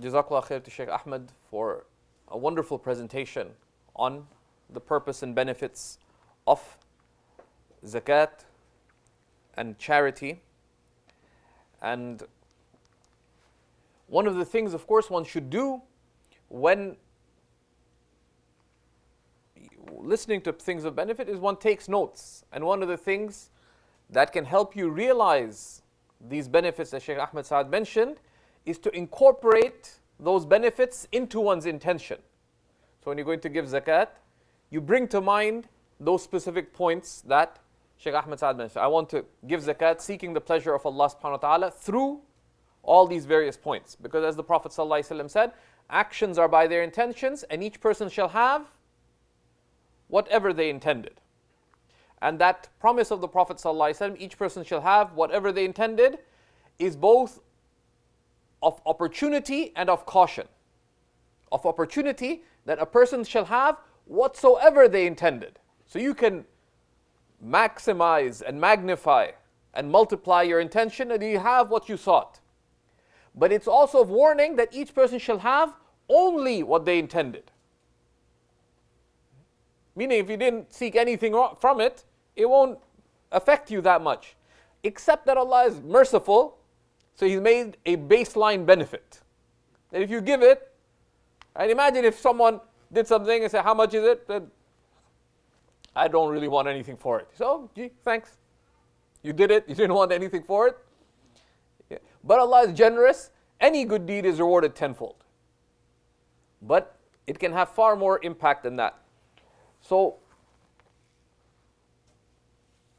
Jazakallah khair to Shaykh Ahmed for a wonderful presentation on the purpose and benefits of zakat and charity. And one of the things, of course, one should do when listening to things of benefit is one takes notes. And one of the things that can help you realize these benefits that Shaykh Ahmed Saad mentioned is to incorporate those benefits into one's intention. So when you're going to give zakat, you bring to mind those specific points that Shaykh Ahmed Saad mentioned. I want to give zakat seeking the pleasure of Allah subhanahu wa ta'ala through all these various points. Because as the Prophet ﷺ said, actions are by their intentions, and each person shall have whatever they intended. And that promise of the Prophet ﷺ, each person shall have whatever they intended, is both of opportunity and of caution. Of opportunity, that a person shall have whatsoever they intended. So you can maximize and magnify and multiply your intention, and you have what you sought. But it's also of warning that each person shall have only what they intended. Meaning, if you didn't seek anything from it, it won't affect you that much. Except that Allah is merciful, so He's made a baseline benefit. That if you give it, and imagine if someone did something and said, how much is it? Then I don't really want anything for it. So, gee, thanks. You did it, you didn't want anything for it. Yeah. But Allah is generous. Any good deed is rewarded tenfold. But it can have far more impact than that. So,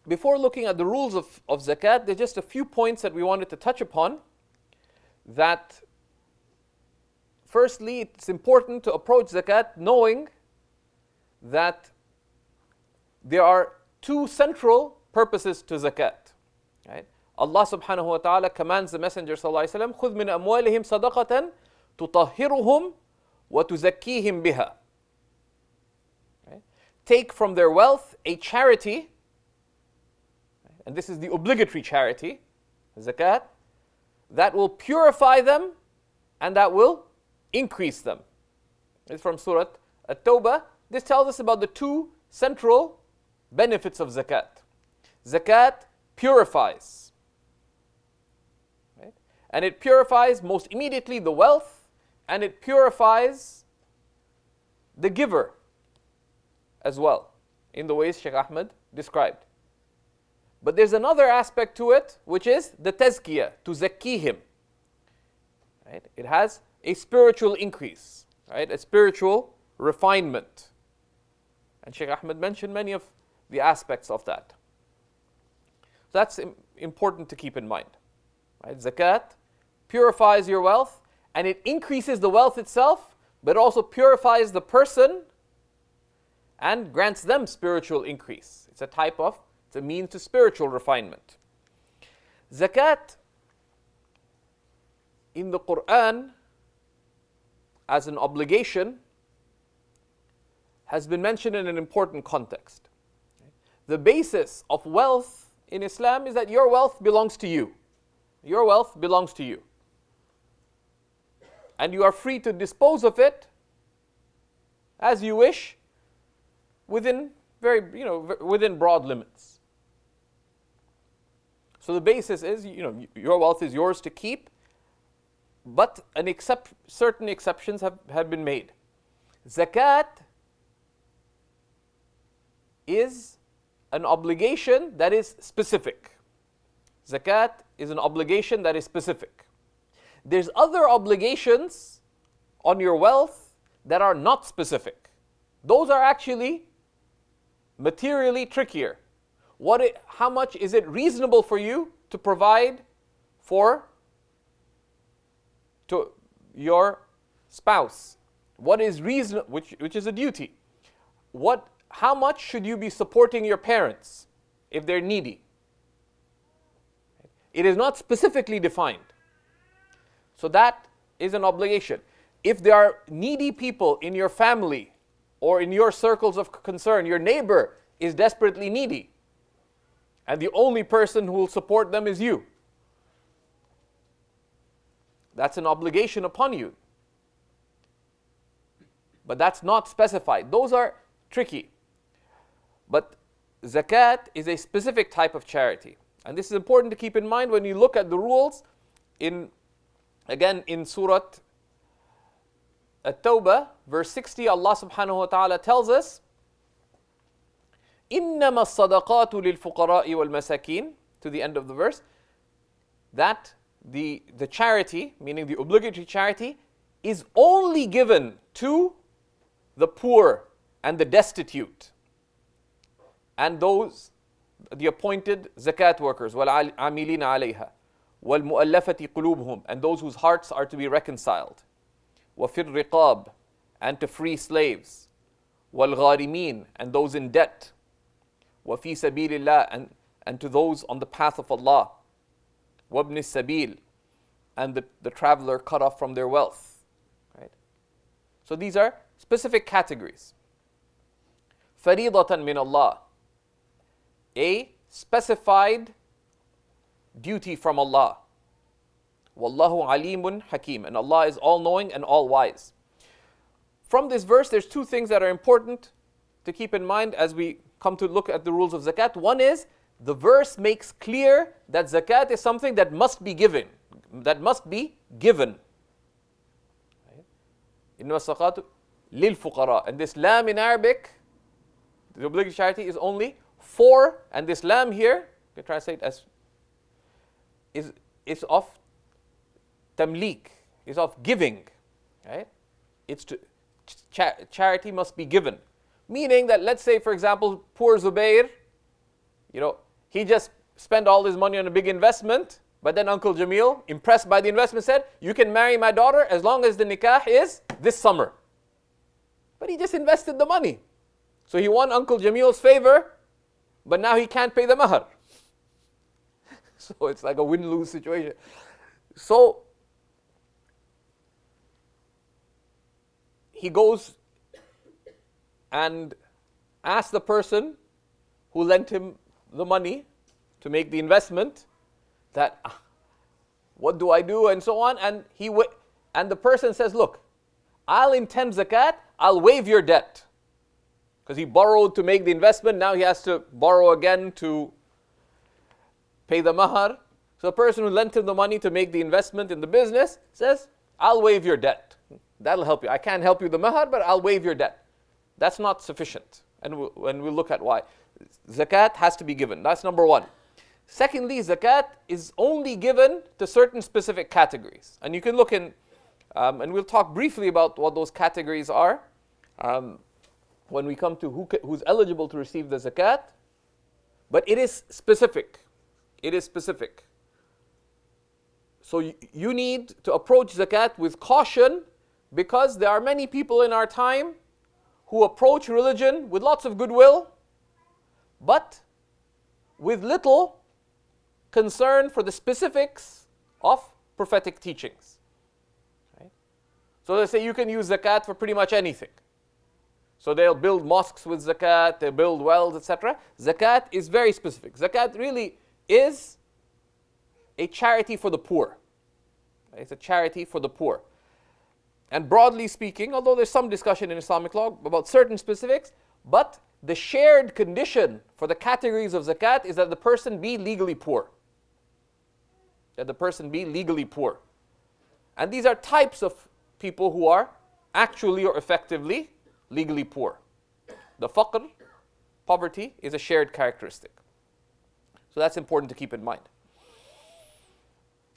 before looking at the rules of zakat, there's just a few points that we wanted to touch upon. That, firstly, it's important to approach zakat knowing that there are two central purposes to zakat. Right? Allah subhanahu wa ta'ala commands the Messenger sallallahu alayhi wa sallam, خُذْ مِنْ أَمْوَالِهِمْ صَدَقَةً تُطَهِّرُهُمْ وَتُزَكِّيهِمْ بِهَا. Take from their wealth a charity, and this is the obligatory charity, zakat, that will purify them and that will increase them. It's from Surah At-Tawbah. This tells us about the two central benefits of zakat. Zakat purifies. Right? And it purifies most immediately the wealth, and it purifies the giver as well, in the ways Shaykh Ahmed described. But there's another aspect to it, which is the tazkiyah, to zakki him. Right? It has a spiritual increase, right? A spiritual refinement. And Shaykh Ahmed mentioned many of the aspects of that. So that's important to keep in mind. Right? Zakat purifies your wealth, and it increases the wealth itself, but also purifies the person and grants them spiritual increase. It's a means to spiritual refinement. Zakat in the Qur'an as an obligation has been mentioned in an important context. The basis of wealth in Islam is that your wealth belongs to you. Your wealth belongs to you. And you are free to dispose of it as you wish within within broad limits. So the basis is, your wealth is yours to keep, but certain exceptions have been made. Zakat is an obligation that is specific. Zakat is an obligation that is specific. There's other obligations on your wealth that are not specific. Those are actually materially trickier. How much is it reasonable for you to provide to your spouse? What is which is a duty? How much should you be supporting your parents if they're needy? It is not specifically defined. So that is an obligation. If there are needy people in your family or in your circles of concern, your neighbor is desperately needy, and the only person who will support them is you, that's an obligation upon you. but that's not specified. Those are tricky. But zakat is a specific type of charity. And this is important to keep in mind when you look at the rules in Surah At-Tawbah, verse 60, Allah subhanahu wa ta'ala tells us, إِنَّمَا الصَّدَقَاتُ لِلْفُقَرَاءِ وَالْمَسَاكِينَ, to the end of the verse, that the charity, meaning the obligatory charity, is only given to the poor and the destitute, and those, the appointed zakat workers, وَالْعَامِلِينَ عَلَيْهَا وَالْمُؤَلَّفَةِ قُلُوبُهُم, and those whose hearts are to be reconciled, وَفِي الرِّقَابِ, and to free slaves, وَالْغَارِمِينَ, and those in debt, وَفِي سَبِيلِ اللَّهِ, and to those on the path of Allah, وَابْنِ السَّبِيلِ, and the traveler cut off from their wealth. Right? So these are specific categories. فَرِيضَةً مِّنَ اللَّهِ, a specified duty from Allah. وَاللَّهُ عَلِيمٌ حَكِيمٌ, and Allah is all-knowing and all-wise. From this verse, there's two things that are important to keep in mind as we come to look at the rules of zakat. One is, the verse makes clear that zakat is something that must be given. That must be given. إِنَّمَا الصَّدَقَاتُ لِلْفُقَرَاءِ, and this lam in Arabic, the obligatory charity, is only for, and this lam here, you can translate as, is of tamlik, is of giving. Right? It's to, charity must be given. Meaning that, let's say, for example, poor Zubair, he just spent all his money on a big investment, but then Uncle Jamil, impressed by the investment, said, you can marry my daughter as long as the nikah is this summer. But he just invested the money. So he won Uncle Jamil's favor, but now he can't pay the mahar. So it's like a win-lose situation. So he goes and asks the person who lent him the money to make the investment that, what do I do, and so on. And and the person says, look, I'll intend zakat, I'll waive your debt. Because he borrowed to make the investment, now he has to borrow again to pay the mahar. So the person who lent him the money to make the investment in the business says, I'll waive your debt. That'll help you. I can't help you the mahar, but I'll waive your debt. That's not sufficient. And we'll look at why. Zakat has to be given. That's number one. Secondly, zakat is only given to certain specific categories. And you can look in, and we'll talk briefly about what those categories are when we come to who's eligible to receive the zakat. But it is specific. It is specific. So you need to approach zakat with caution, because there are many people in our time who approach religion with lots of goodwill, but with little concern for the specifics of prophetic teachings. Right? So they say you can use zakat for pretty much anything. So they'll build mosques with zakat, they build wells, etc. Zakat is very specific. Zakat really is a charity for the poor. It's a charity for the poor. And broadly speaking, although there's some discussion in Islamic law about certain specifics, but the shared condition for the categories of zakat is that the person be legally poor. That the person be legally poor. And these are types of people who are actually or effectively legally poor. The faqr, poverty, is a shared characteristic. So that's important to keep in mind.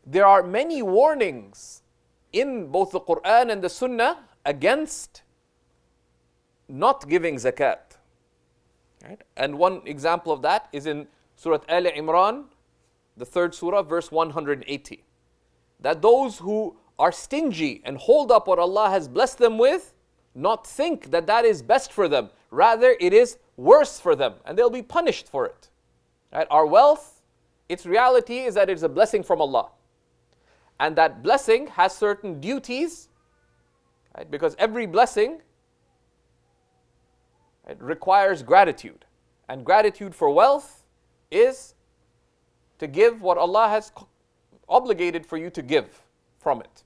There are many warnings in both the Qur'an and the Sunnah against not giving zakat. Right? And one example of that is in Surah Al-Imran, the 3rd surah, verse 180. That those who are stingy and hold up what Allah has blessed them with, not think that that is best for them. Rather, it is worse for them, and they'll be punished for it. Right? Our wealth, its reality is that it's a blessing from Allah. And that blessing has certain duties, right? Because every blessing, right, requires gratitude. And gratitude for wealth is to give what Allah has obligated for you to give from it.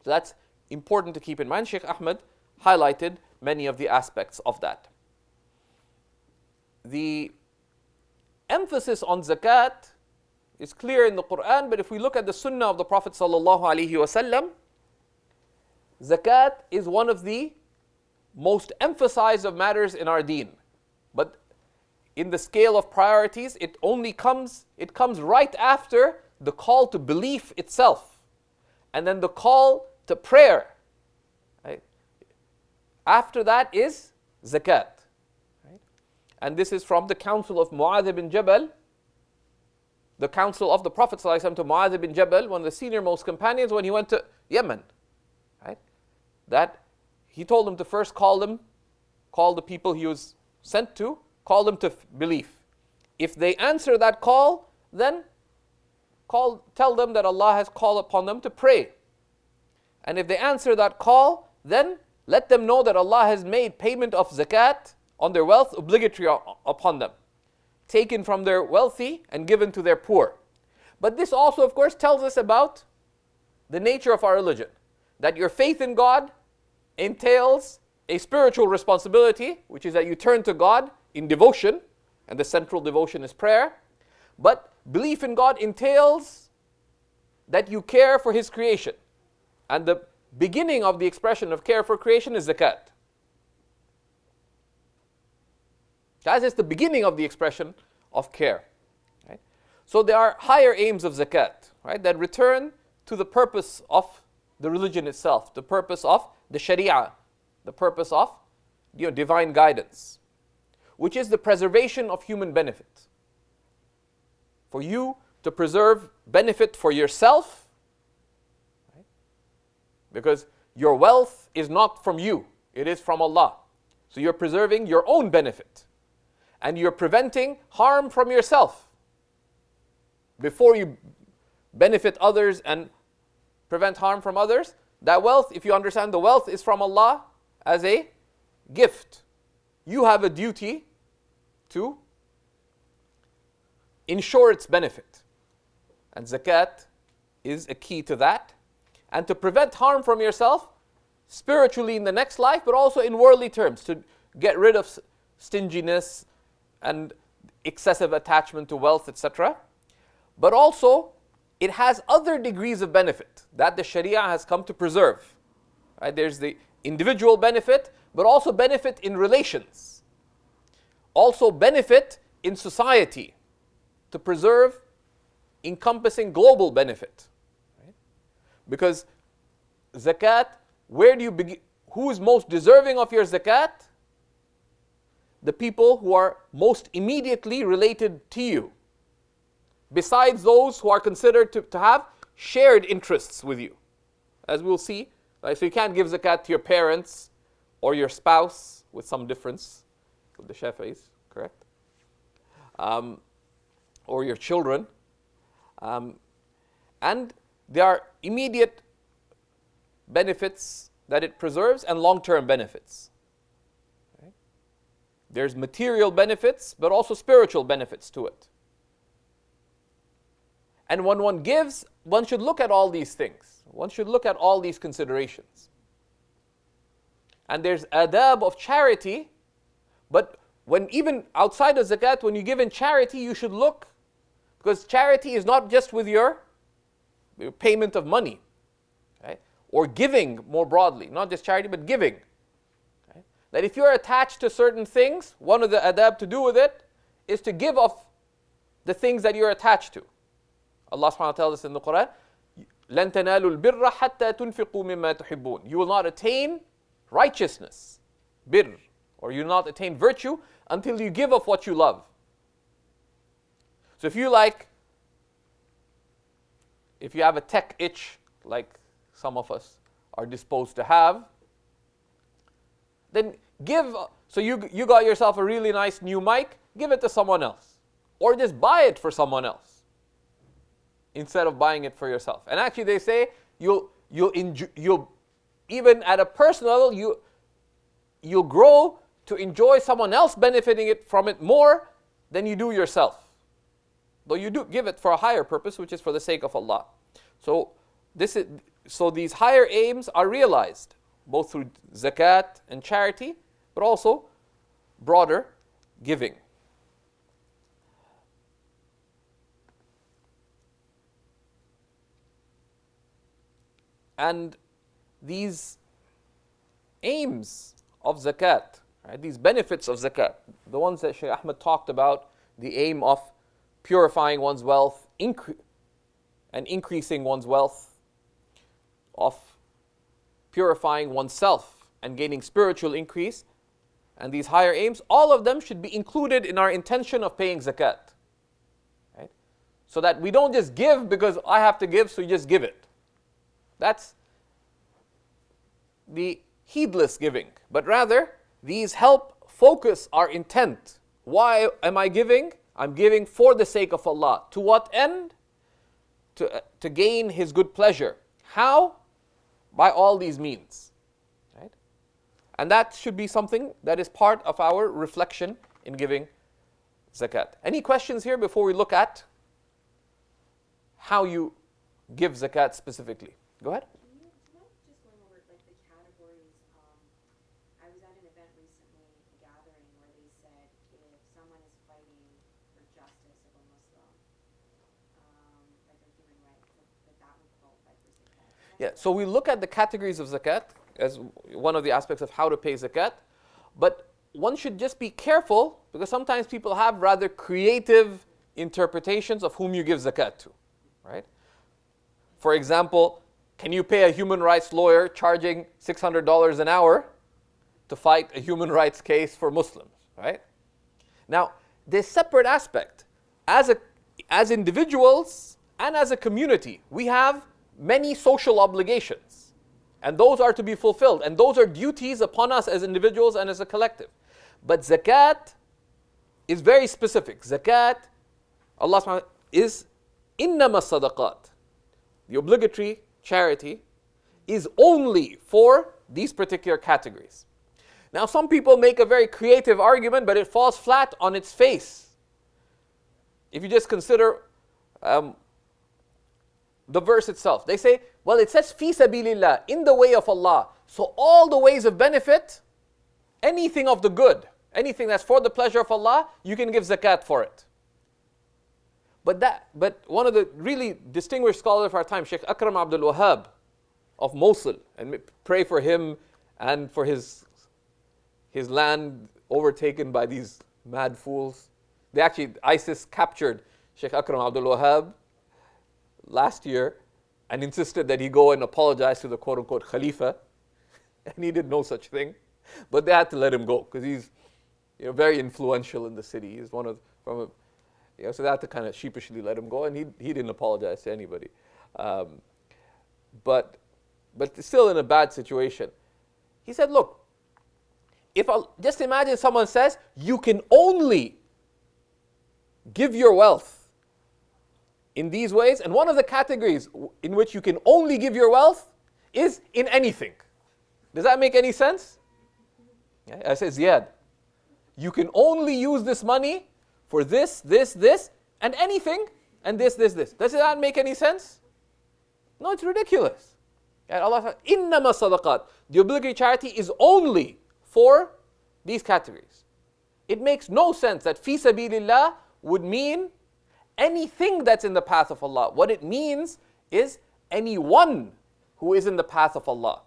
So that's important to keep in mind. Shaykh Ahmed highlighted many of the aspects of that. The emphasis on zakat is clear in the Qur'an, but if we look at the Sunnah of the Prophet sallallahu alaihi wasallam, zakat is one of the most emphasized of matters in our deen. But in the scale of priorities, it comes right after the call to belief itself, and then the call to prayer. Right? After that is zakat. Right? And this is from the counsel of Mu'adh ibn Jabal, the counsel of the Prophet ﷺ to Mu'adh ibn Jabal, one of the senior most companions, when he went to Yemen. Right? That he told him to first call the people he was sent to, call them to belief. If they answer that call, then tell them that Allah has called upon them to pray. And if they answer that call, then let them know that Allah has made payment of zakat on their wealth obligatory upon them, taken from their wealthy and given to their poor. But this also, of course, tells us about the nature of our religion, that your faith in God entails a spiritual responsibility, which is that you turn to God in devotion, and the central devotion is prayer. But belief in God entails that you care for His creation. And the beginning of the expression of care for creation is zakat. That is the beginning of the expression of care. Right? So there are higher aims of zakat, right, that return to the purpose of the religion itself, the purpose of the Shariah, the purpose of divine guidance, which is the preservation of human benefit. For you to preserve benefit for yourself, right? Because your wealth is not from you, it is from Allah. So you're preserving your own benefit, and you're preventing harm from yourself before you benefit others and prevent harm from others. That wealth, if you understand the wealth is from Allah as a gift, you have a duty to ensure its benefit. And zakat is a key to that. And to prevent harm from yourself, spiritually in the next life, but also in worldly terms, to get rid of stinginess and excessive attachment to wealth, etc. But also, it has other degrees of benefit that the Sharia has come to preserve. Right? There's the individual benefit, but also benefit in relations. Also benefit in society, to preserve encompassing global benefit. Right? Because zakat, where do you begin? Who is most deserving of your zakat? The people who are most immediately related to you, besides those who are considered to have shared interests with you. As we'll see, right? So you can't give zakat to your parents or your spouse, with some difference with the Shafi'is, correct? Or your children. And there are immediate benefits that it preserves and long-term benefits. Right? There's material benefits, but also spiritual benefits to it. And when one gives, one should look at all these things. One should look at all these considerations. And there's adab of charity, but when even outside of zakat, when you give in charity, you should look, because charity is not just with your payment of money, right? Or giving more broadly, not just charity, but giving. Right? That if you're attached to certain things, one of the adab to do with it is to give of the things that you're attached to. Allah subhanahu wa ta'ala tells us in the Qur'an, لَن تَنَالُوا الْبِرَّ حَتَّى تُنْفِقُوا مِمَّا تُحِبُّونَ. You will not attain righteousness, birr, or you will not attain virtue until you give of what you love. So if you have a tech itch, like some of us are disposed to have, then give. So you got yourself a really nice new mic, give it to someone else. Or just buy it for someone else, instead of buying it for yourself. And actually they say, you'll even at a personal level, you'll grow to enjoy someone else benefiting from it more than you do yourself. Though you do give it for a higher purpose, which is for the sake of Allah. So these higher aims are realized both through zakat and charity, but also broader giving. And these aims of zakat, right, these benefits of zakat, the ones that Shaykh Ahmed talked about, the aim of purifying one's wealth and increasing one's wealth, of purifying oneself and gaining spiritual increase, and these higher aims, all of them should be included in our intention of paying zakat. Right? So that we don't just give because I have to give, so you just give it. That's the heedless giving. But rather, these help focus our intent. Why am I giving? I'm giving for the sake of Allah. To what end? To gain His good pleasure. How? By all these means. Right? And that should be something that is part of our reflection in giving zakat. Any questions here before we look at how you give zakat specifically? Go ahead. Do you mind just going over like the categories? I was at an event recently, a gathering, where they said if someone is fighting for justice of a Muslim, like a human right, that would qualify for zakat. Yeah, so we look at the categories of zakat as one of the aspects of how to pay zakat, but one should just be careful because sometimes people have rather creative interpretations of whom you give zakat to, right? For example, can you pay a human rights lawyer charging $600 an hour to fight a human rights case for Muslims, right? Now, there's a separate aspect. As individuals and as a community, we have many social obligations, and those are to be fulfilled, and those are duties upon us as individuals and as a collective. But zakat is very specific. Zakat, Allah subhanahu wa ta'ala, is innama sadaqat. The obligatory charity is only for these particular categories. Now, some people make a very creative argument, but it falls flat on its face. If you just consider the verse itself, they say, well, it says fi sabilillah, in the way of Allah. So all the ways of benefit, anything of the good, anything that's for the pleasure of Allah, you can give zakat for it. But one of the really distinguished scholars of our time, Shaykh Akram Abdul Wahab of Mosul, and pray for him and for his land overtaken by these mad fools. ISIS captured Shaykh Akram Abdul Wahab last year and insisted that he go and apologize to the quote-unquote Khalifa, and he did no such thing. But they had to let him go because he's very influential in the city. He's so they had to kind of sheepishly let him go, and he didn't apologize to anybody. But still in a bad situation. He said, look, just imagine someone says, you can only give your wealth in these ways, and one of the categories in which you can only give your wealth is in anything. Does that make any sense? Yeah, I said, Ziyad, you can only use this money for this, and anything, and this. Does that make any sense? No, it's ridiculous. And Allah said, innama sadaqat. The obligatory charity is only for these categories. It makes no sense that fi sabilillah would mean anything that's in the path of Allah. What it means is anyone who is in the path of Allah.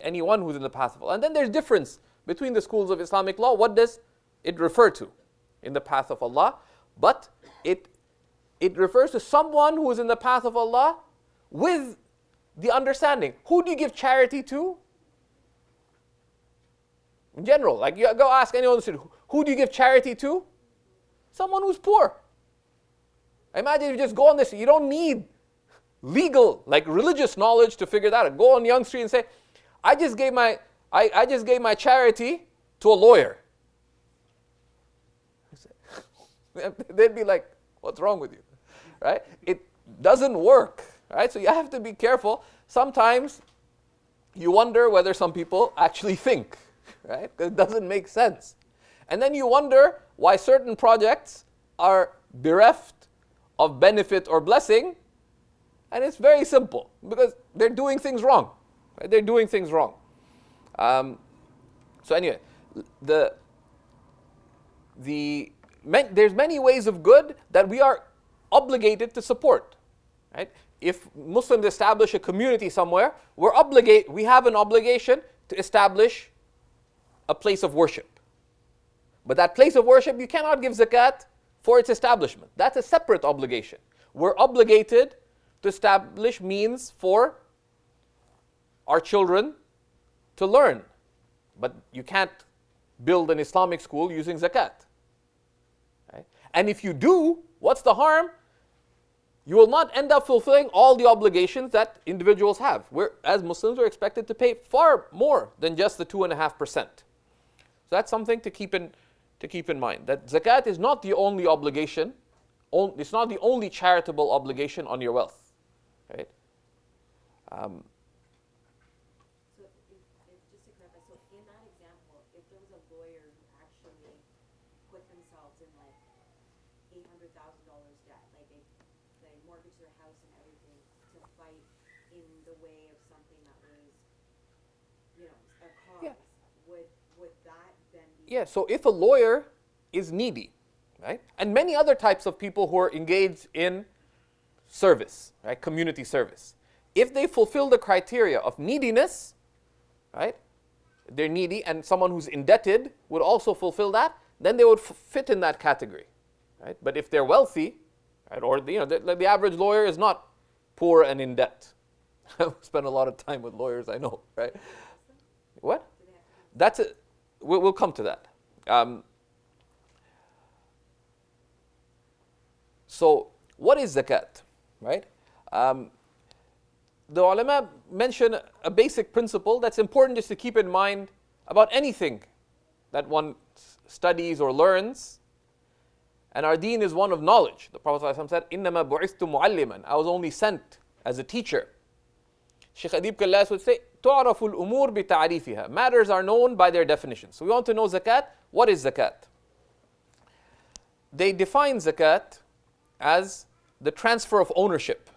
Anyone who's in the path of Allah. And then there's difference between the schools of Islamic law. What does it refer to in the path of Allah? But it refers to someone who is in the path of Allah with the understanding. Who do you give charity to? In general, like you go ask anyone in the city, who do you give charity to? Someone who's poor. Imagine if you just go on this, you don't need legal, like religious knowledge to figure that out. Go on Young Street and say, I just gave my charity to a lawyer. They'd be like, what's wrong with you? Right? It doesn't work. Right? So you have to be careful. Sometimes you wonder whether some people actually think. Right? Because it doesn't make sense. And then you wonder why certain projects are bereft of benefit or blessing. And it's very simple. Because they're doing things wrong. Right? They're doing things wrong. So anyway, there's many ways of good that we are obligated to support, right? If Muslims establish a community somewhere, we have an obligation to establish a place of worship. But that place of worship, you cannot give zakat for its establishment. That's a separate obligation. We're obligated to establish means for our children to learn. But you can't build an Islamic school using zakat. Right? And if you do, what's the harm? You will not end up fulfilling all the obligations that individuals have. As Muslims, we're expected to pay far more than just the 2.5%. So that's something to keep in mind. That zakat is not the only obligation. It's not the only charitable obligation on your wealth. Right? So just to clarify, so in that example, if there was a lawyer who actually put themselves in like $800,000 debt, like they mortgaged their house and everything to fight in the way of something that was, a cause, Yeah. would that then be? Yeah, so if a lawyer is needy, right? And many other types of people who are engaged in service, right? Community service. If they fulfill the criteria of neediness, right? They're needy, and someone who's indebted would also fulfill that, then they would fit in that category, right? But if they're wealthy, right, or the average lawyer is not poor and in debt. I spend a lot of time with lawyers, I know, right? What? That's it. We'll come to that. So, what is zakat, right? The ulama mention a basic principle that's important just to keep in mind about anything that one studies or learns. And our deen is one of knowledge. The Prophet ﷺ said, إِنَّمَا بُعِثْتُ مُعَلِّمًا, I was only sent as a teacher. Shaykh Adib Kallas would say, تُعْرَفُ الْأُمُورِ بِتَعْرِيفِهَا, matters are known by their definitions. So we want to know zakat. What is zakat? They define zakat as the transfer of ownership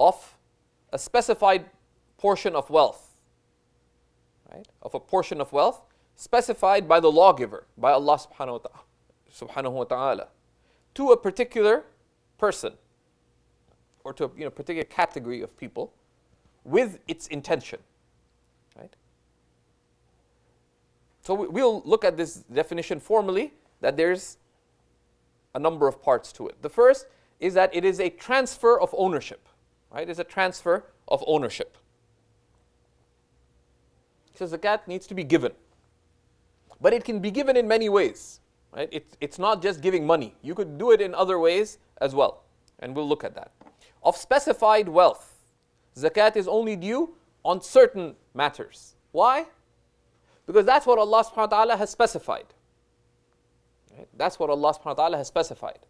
of a specified portion of wealth, right? Of a portion of wealth specified by the lawgiver, by Allah subhanahu wa ta'ala, to a particular person or to a particular category of people with its intention, right? So we'll look at this definition formally, that there's a number of parts to it. The first is that it is a transfer of ownership, right? It's a transfer of ownership. So zakat needs to be given. But it can be given in many ways, right? It's not just giving money. You could do it in other ways as well. And we'll look at that. Of specified wealth, zakat is only due on certain matters. Why? Because that's what Allah subhanahu wa ta'ala has specified. Right? That's what Allah subhanahu wa ta'ala has specified.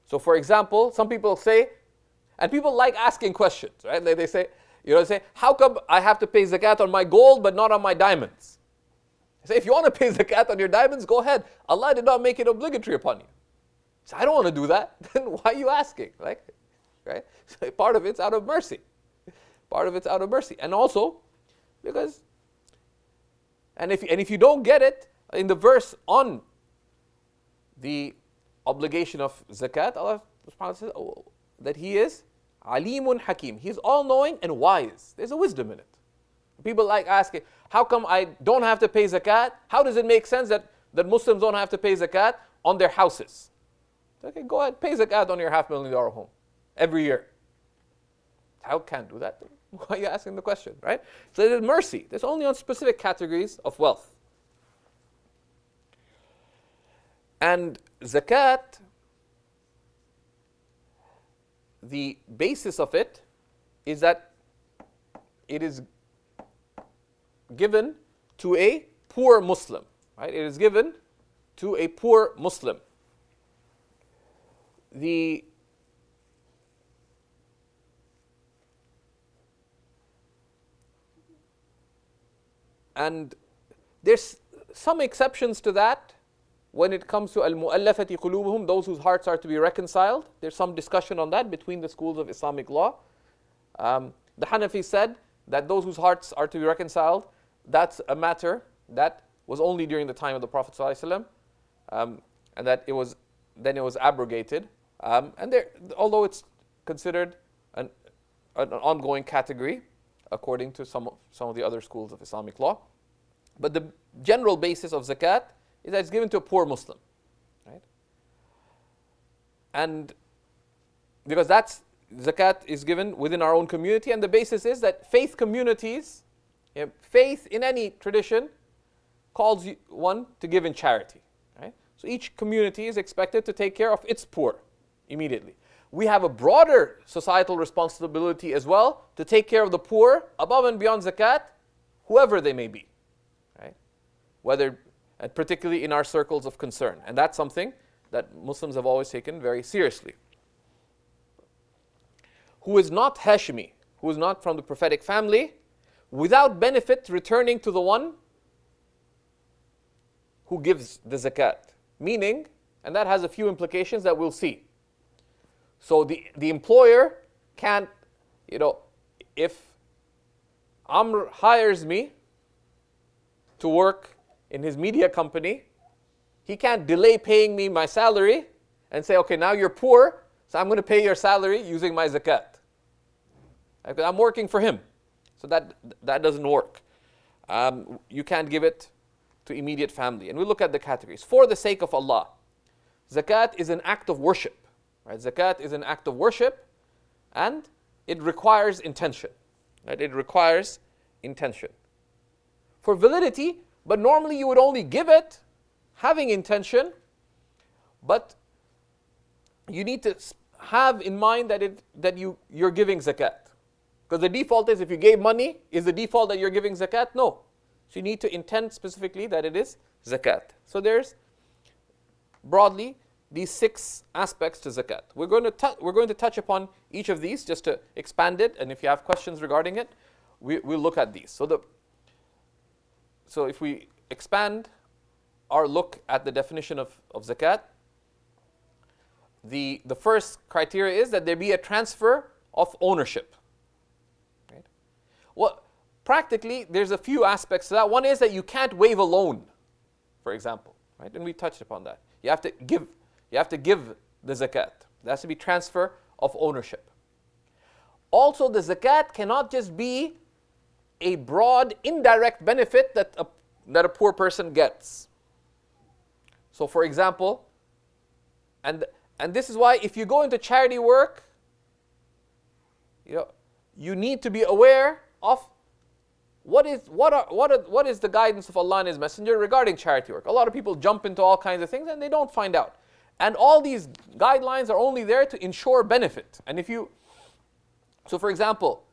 So for example, some people say, and people like asking questions, right? They say, how come I have to pay zakat on my gold but not on my diamonds? I say, if you want to pay zakat on your diamonds, go ahead. Allah did not make it obligatory upon you. So I don't want to do that. Then why are you asking? Right? So part of it's out of mercy. Part of it's out of mercy. And also, because, and if you don't get it, in the verse on the obligation of zakat, Allah subhanahu wa ta'ala says that He is Alimun Hakim. He's all-knowing and wise. There's a wisdom in it. People like asking, how come I don't have to pay zakat? How does it make sense that Muslims don't have to pay zakat on their houses? Okay, go ahead, pay zakat on your $500,000 home every year. How can't do that? Why are you asking the question, right? So there's mercy. There's only on specific categories of wealth. And zakat, the basis of it is that it is given to a poor Muslim, right? It is given to a poor Muslim. And there's some exceptions to that when it comes to al-mu'allafati qulubuhum, those whose hearts are to be reconciled. There's some discussion on that between the schools of Islamic law. The Hanafi said that those whose hearts are to be reconciled, that's a matter that was only during the time of the Prophet ﷺ, and that it was abrogated. And there, although it's considered an ongoing category, according to some of the other schools of Islamic law, but the general basis of zakat is that it's given to a poor Muslim, right? And because zakat is given within our own community, and the basis is that faith communities, faith in any tradition, calls one to give in charity, right? So each community is expected to take care of its poor immediately. We have a broader societal responsibility as well to take care of the poor above and beyond zakat, whoever they may be, right? Whether, and particularly in our circles of concern. And that's something that Muslims have always taken very seriously. Who is not Hashimi, who is not from the prophetic family, without benefit returning to the one who gives the zakat. Meaning, and that has a few implications that we'll see. So the employer can't, if Amr hires me to work in his media company, he can't delay paying me my salary and say, okay, now you're poor, so I'm going to pay your salary using my zakat. I'm working for him. So that doesn't work. You can't give it to immediate family. And we look at the categories. For the sake of Allah, zakat is an act of worship. Right? Zakat is an act of worship, and it requires intention. Right? It requires intention. For validity, but normally you would only give it having intention, but you need to have in mind that you're giving zakat. Because the default is, if you gave money, is the default that you're giving zakat? No. So you need to intend specifically that it is zakat. So there's broadly these 6 aspects to zakat. We're going to touch upon each of these just to expand it, and if you have questions regarding it, we'll look at these. So if we expand our look at the definition of zakat, the first criteria is that there be a transfer of ownership. Right? Well, practically, there's a few aspects to that. One is that you can't waive a loan, for example, right? And we touched upon that. You have to give the zakat. There has to be transfer of ownership. Also, the zakat cannot just be a broad, indirect benefit that a poor person gets. So, for example, and this is why if you go into charity work, you need to be aware of what is the guidance of Allah and His Messenger regarding charity work. A lot of people jump into all kinds of things and they don't find out. And all these guidelines are only there to ensure benefit. And so for example,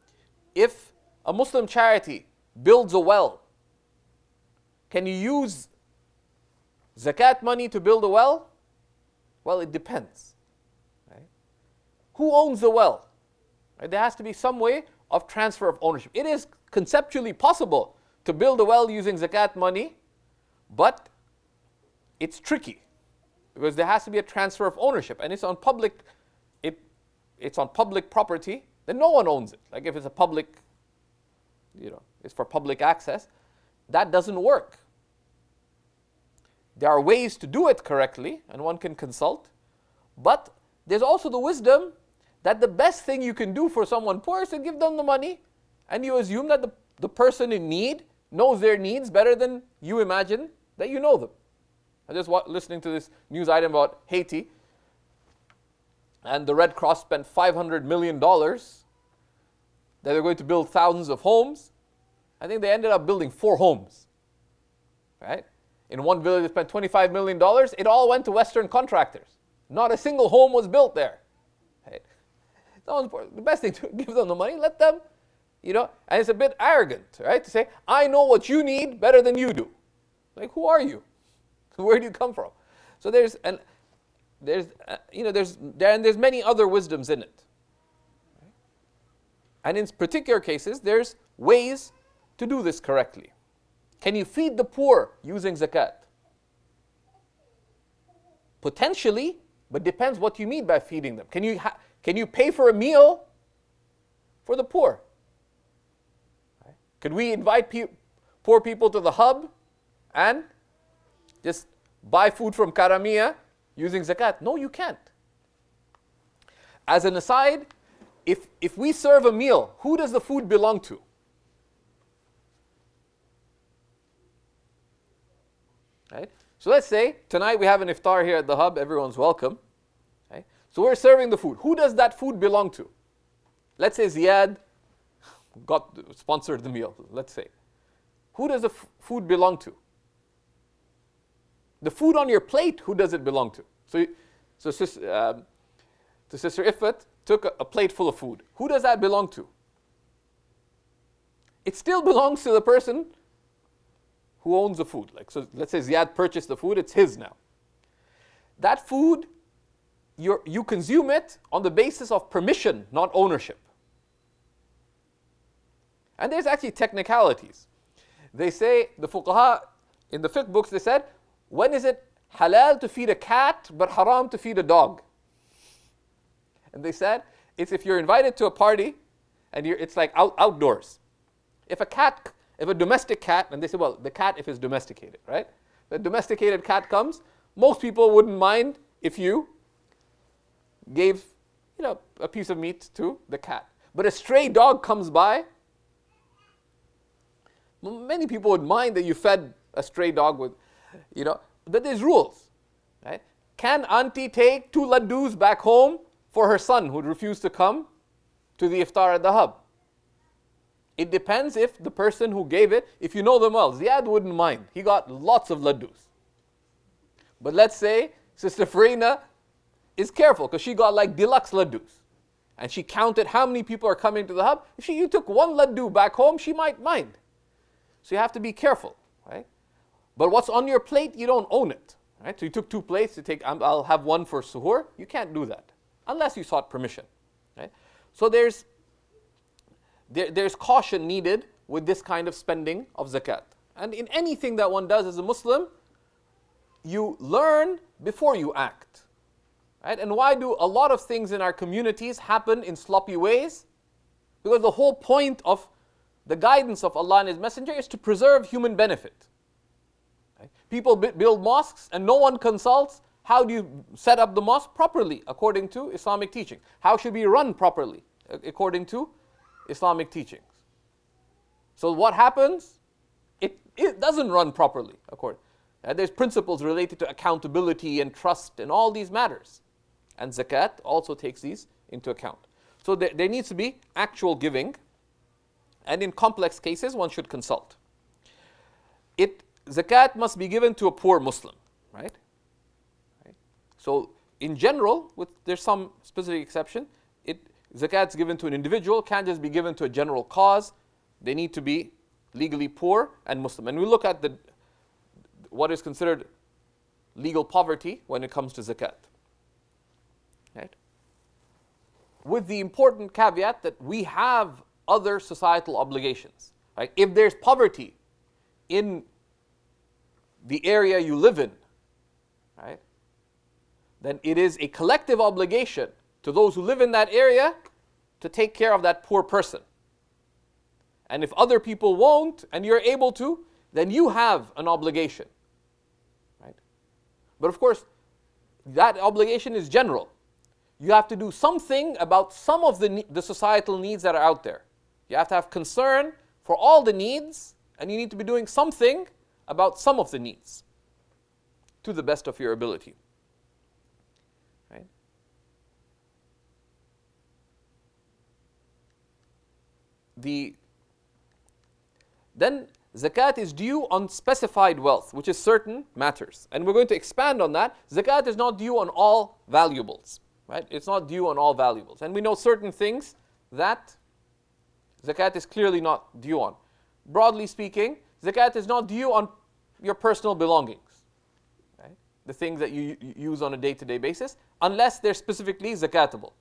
if a Muslim charity builds a well, can you use zakat money to build a well? Well, it depends. Right? Who owns the well? Right? There has to be some way of transfer of ownership. It is conceptually possible to build a well using zakat money, but it's tricky because there has to be a transfer of ownership, and it's on public property. Then no one owns it. Like if it's a public, it's for public access, that doesn't work. There are ways to do it correctly, and one can consult, but there's also the wisdom that the best thing you can do for someone poor is to give them the money, and you assume that the person in need knows their needs better than you imagine that you know them. I just listening to this news item about Haiti, and the Red Cross spent $500 million that they're going to build thousands of homes. I think they ended up building 4 homes. Right? In one village they spent $25 million. It all went to Western contractors. Not a single home was built there. Right? The best thing to give them the money, let them, and it's a bit arrogant, right? To say, I know what you need better than you do. Like, who are you? Where do you come from? So there's many other wisdoms in it. And in particular cases, there's ways to do this correctly. Can you feed the poor using zakat? Potentially, but depends what you mean by feeding them. Can you pay for a meal for the poor? Could we invite poor people to the hub and just buy food from Karamiya using zakat? No, you can't. As an aside, if we serve a meal, who does the food belong to? Right? So let's say tonight we have an iftar here at the hub, everyone's welcome. Right? So we're serving the food. Who does that food belong to? Let's say Ziyad sponsored the meal, let's say. Who does the food belong to? The food on your plate, who does it belong to? So Sister Ifat took a plate full of food. Who does that belong to? It still belongs to the person who owns the food. Like, so let's say Ziyad purchased the food, it's his now. That food, you consume it on the basis of permission, not ownership. And there's actually technicalities. They say, the fuqaha, in the fiqh books, they said, when is it halal to feed a cat but haram to feed a dog? And they said, it's if you're invited to a party and it's like outdoors. If a domestic cat, and they say, well, the cat if it's domesticated, right? The domesticated cat comes, most people wouldn't mind if you gave, a piece of meat to the cat. But a stray dog comes by, many people would mind that you fed a stray dog with, but there's rules, right? Can auntie take 2 laddus back home for her son who refused to come to the iftar at the hub? It depends if the person who gave it, if you know them well. Ziyad wouldn't mind. He got lots of laddus. But let's say Sister Farina is careful because she got like deluxe laddus. And she counted how many people are coming to the hub. If you took 1 laddu back home, she might mind. So you have to be careful, right? But what's on your plate, you don't own it, right? So you took 2 plates to take, I'll have 1 for suhoor. You can't do that unless you sought permission, right? So there's caution needed with this kind of spending of zakat. And in anything that one does as a Muslim, you learn before you act, right? And why do a lot of things in our communities happen in sloppy ways? Because the whole point of the guidance of Allah and His Messenger is to preserve human benefit. Right? People build mosques and no one consults, how do you set up the mosque properly according to Islamic teaching? How should we run properly according to Islamic teachings? So what happens? It doesn't run properly according. There's principles related to accountability and trust and all these matters. And zakat also takes these into account. So there needs to be actual giving. And in complex cases, one should consult. Zakat must be given to a poor Muslim, right? So in general, there's some specific exception. Zakat's given to an individual, can't just be given to a general cause. They need to be legally poor and Muslim. And we look at what is considered legal poverty when it comes to zakat. Right? With the important caveat that we have other societal obligations. Right? If there's poverty in the area you live in, right, then it is a collective obligation to those who live in that area to take care of that poor person. And if other people won't and you're able to, then you have an obligation. Right? But of course, that obligation is general. You have to do something about some of the societal needs that are out there. You have to have concern for all the needs, and you need to be doing something about some of the needs to the best of your ability. Right? Then zakat is due on specified wealth, which is certain matters. And we're going to expand on that. Zakat is not due on all valuables. Right? It's not due on all valuables. And we know certain things that zakat is clearly not due on. Broadly speaking, zakat is not due on your personal belongings. Right? The things that you use on a day-to-day basis, unless they're specifically zakatable.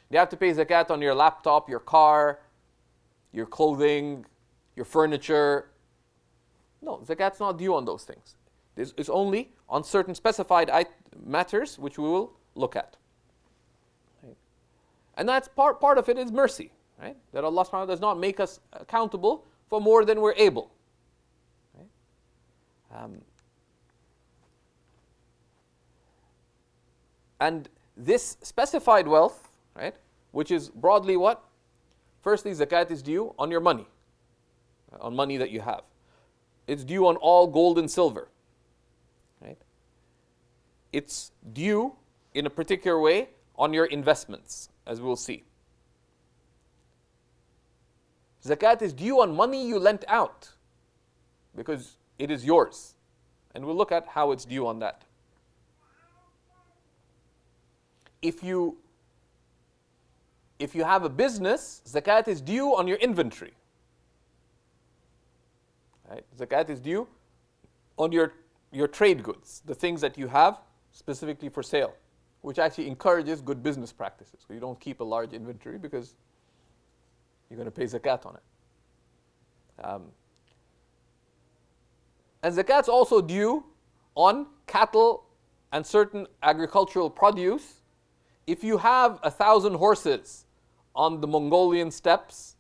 You have to pay zakat on your laptop, your car, your clothing, your furniture. No, zakat's not due on those things. It's only on certain specified matters which we will look at. Right? And that's part of it is mercy. Right? That Allah subhanahu wa ta'ala does not make us accountable for more than we're able. Right? And this specified wealth, right, which is broadly what? Firstly, zakat is due on your money, on money that you have. It's due on all gold and silver. Right? It's due in a particular way on your investments, as we'll see. Zakat is due on money you lent out because it is yours. And we'll look at how it's due on that. If you have a business, zakat is due on your inventory. Right? Zakat is due on your trade goods, the things that you have specifically for sale, which actually encourages good business practices. So you don't keep a large inventory because you're going to pay zakat on it. And zakat's also due on cattle and certain agricultural produce. If you have 1,000 horses on the Mongolian steppes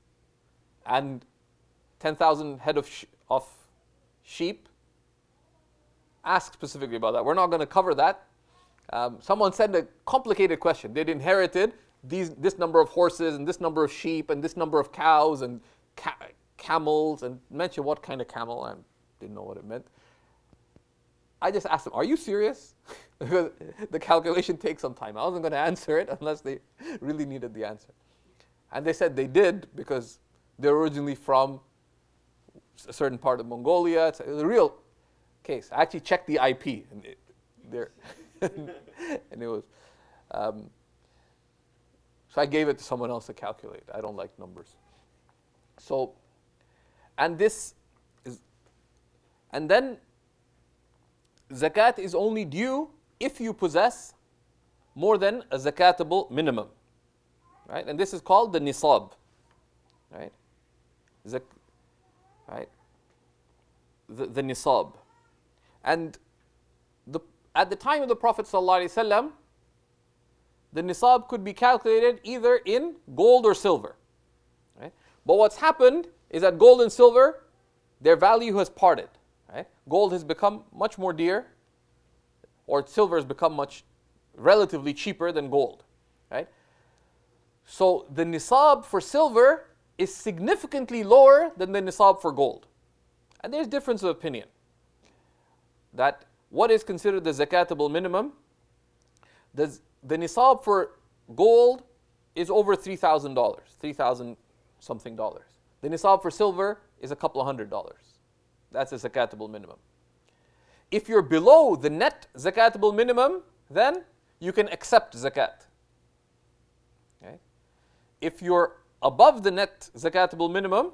and 10,000 head of sheep, ask specifically about that. We're not going to cover that. Someone sent a complicated question. They'd inherited this number of horses and this number of sheep and this number of cows and camels, and mentioned what kind of camel. I didn't know what it meant. I just asked them, are you serious? Because the calculation takes some time. I wasn't going to answer it unless they really needed the answer. And they said they did because they're originally from a certain part of Mongolia. It's a real case. I actually checked the IP, and and it was. So I gave it to someone else to calculate. I don't like numbers. So, and then zakat is only due if you possess more than a zakatable minimum, right? And this is called the nisab, right? Right? The nisab. And at the time of the Prophet ﷺ, the nisab could be calculated either in gold or silver. Right? But what's happened is that gold and silver, their value has parted. Right? Gold has become much more dear, or silver has become much relatively cheaper than gold. Right? So the nisab for silver is significantly lower than the nisab for gold. And there's difference of opinion that what is considered the zakatable minimum. The nisab for gold is over $3,000, 3,000 something dollars. The nisab for silver is a couple of $100. That's a zakatable minimum. If you're below the net zakatable minimum, then you can accept zakat. Okay? If you're above the net zakatable minimum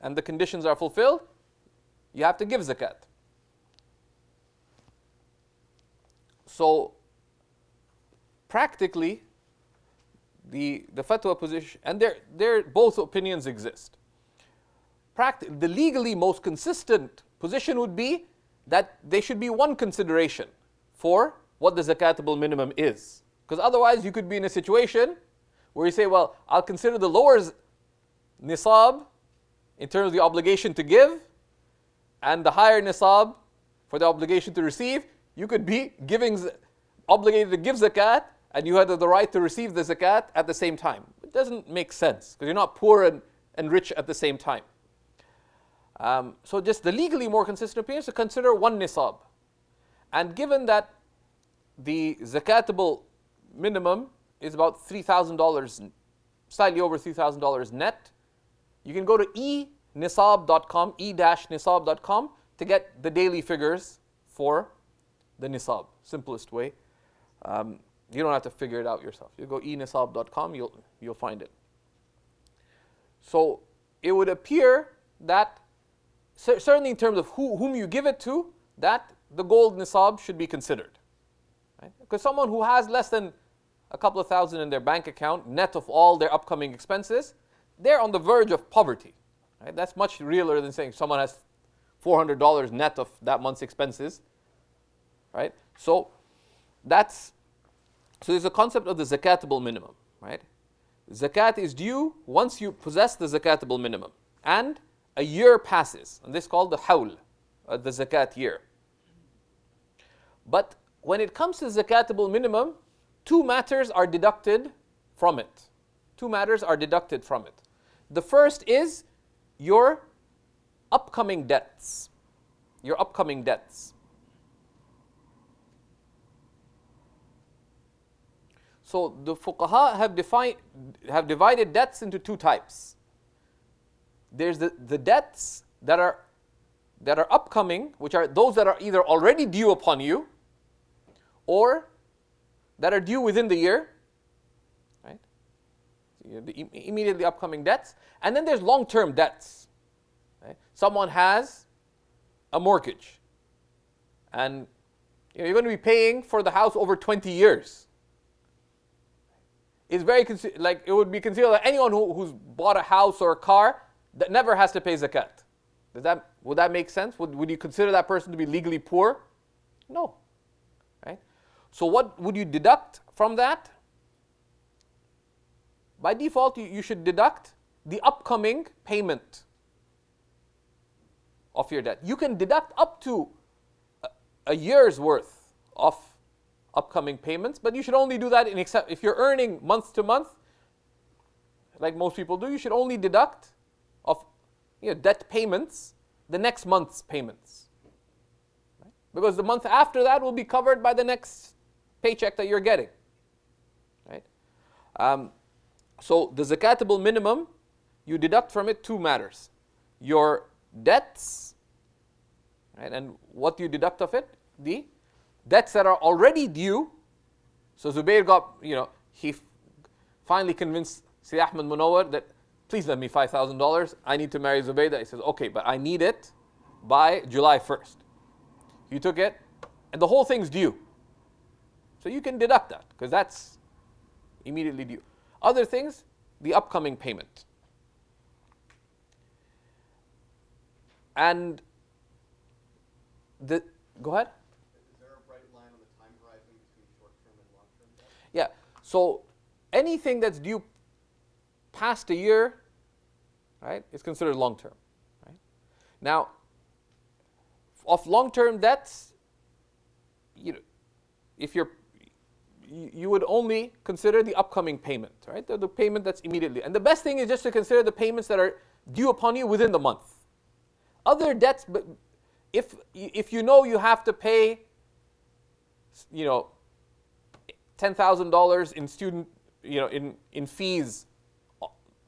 and the conditions are fulfilled, you have to give zakat. So, practically, the fatwa position, and both opinions exist. The legally most consistent position would be that there should be one consideration for what the zakatable minimum is. Because otherwise you could be in a situation where you say, well, I'll consider the lower nisab in terms of the obligation to give, and the higher nisab for the obligation to receive. You could be obligated to give zakat, and you had the right to receive the zakat at the same time. It doesn't make sense, because you're not poor and rich at the same time. So just the legally more consistent opinion is to consider one nisab. And given that the zakatable minimum is about $3,000, slightly over $3,000 net, you can go to e-nisab.com, e-nisab.com to get the daily figures for the nisab, simplest way. You don't have to figure it out yourself. You go enisab.com, you'll find it. So it would appear that certainly in terms of whom you give it to, that the gold nisab should be considered. Right? Because someone who has less than a couple of thousand in their bank account, net of all their upcoming expenses, they're on the verge of poverty. Right? That's much realer than saying someone has $400 net of that month's expenses. Right? So there's a concept of the zakatable minimum. Right? Zakat is due once you possess the zakatable minimum. And a year passes, and this is called the hawl, the zakat year. But when it comes to zakatable minimum, two matters are deducted from it. Two matters are deducted from it. The first is your upcoming debts. Your upcoming debts. So the fuqaha have divided debts into two types. There's the debts that are upcoming, which are those that are either already due upon you or that are due within the year, right? So the immediately upcoming debts. And then there's long-term debts. Right? Someone has a mortgage, and you're going to be paying for the house over 20 years. It's very like it would be considered that anyone who's bought a house or a car that never has to pay zakat. Would that make sense? Would you consider that person to be legally poor? No. Right? So what would you deduct from that? By default, you should deduct the upcoming payment of your debt. You can deduct up to a year's worth of upcoming payments, but you should only do that if you're earning month to month, like most people do. You should only deduct of debt payments the next month's payments, right? Because the month after that will be covered by the next paycheck that you're getting, right? So the zakatable minimum, you deduct from it two matters: your debts, right? And what you deduct of it? The debts that are already due. So Zubair got, he finally convinced Sayyid Ahmed Munawwar that, please lend me $5,000. I need to marry Zubaydah. He says, okay, but I need it by July 1st. You took it, and the whole thing's due. So you can deduct that, because that's immediately due. Other things, the upcoming payment. And go ahead. Is there a bright line on the time horizon between short-term and long-term debt? Yeah, so anything that's due past a year, right, is considered long-term. Right? Now, of long-term debts, if you would only consider the upcoming payment, right? The payment that's immediately. And the best thing is just to consider the payments that are due upon you within the month. Other debts, but if you know you have to pay, $10,000 in student, in fees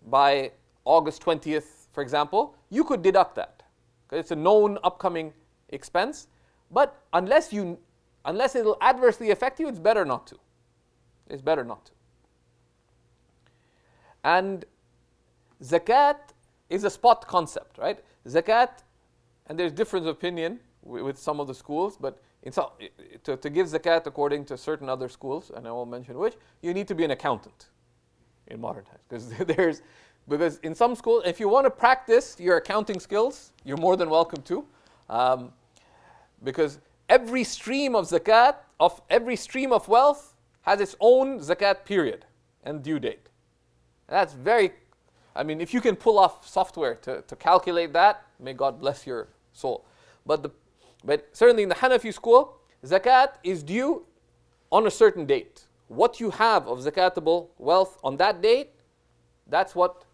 by August 20th, for example, you could deduct that, because it's a known upcoming expense. But unless it'll adversely affect you, it's better not to. It's better not to. And zakat is a spot concept, right? Zakat, and there's difference of opinion with some of the schools, but to give zakat according to certain other schools, and I won't mention which, you need to be an accountant in modern times, because in some schools, if you want to practice your accounting skills, you're more than welcome to, because every stream of zakat, every stream of wealth has its own zakat period and due date. And that's if you can pull off software to calculate that, may God bless your soul. But certainly in the Hanafi school, zakat is due on a certain date. What you have of zakatable wealth on that date, that's what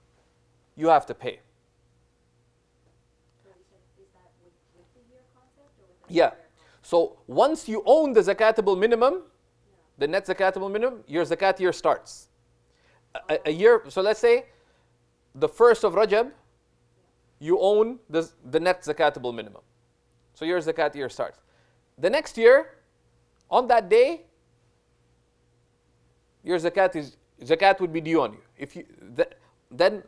you have to pay. So you said, is that with the year concept or with the Yeah. year concept? So once you own the zakatable minimum, the net zakatable minimum, your zakat year starts. A year, so let's say the 1st of Rajab, you own the net zakatable minimum. So your zakat year starts. The next year, on that day, your zakat would be due on you. Then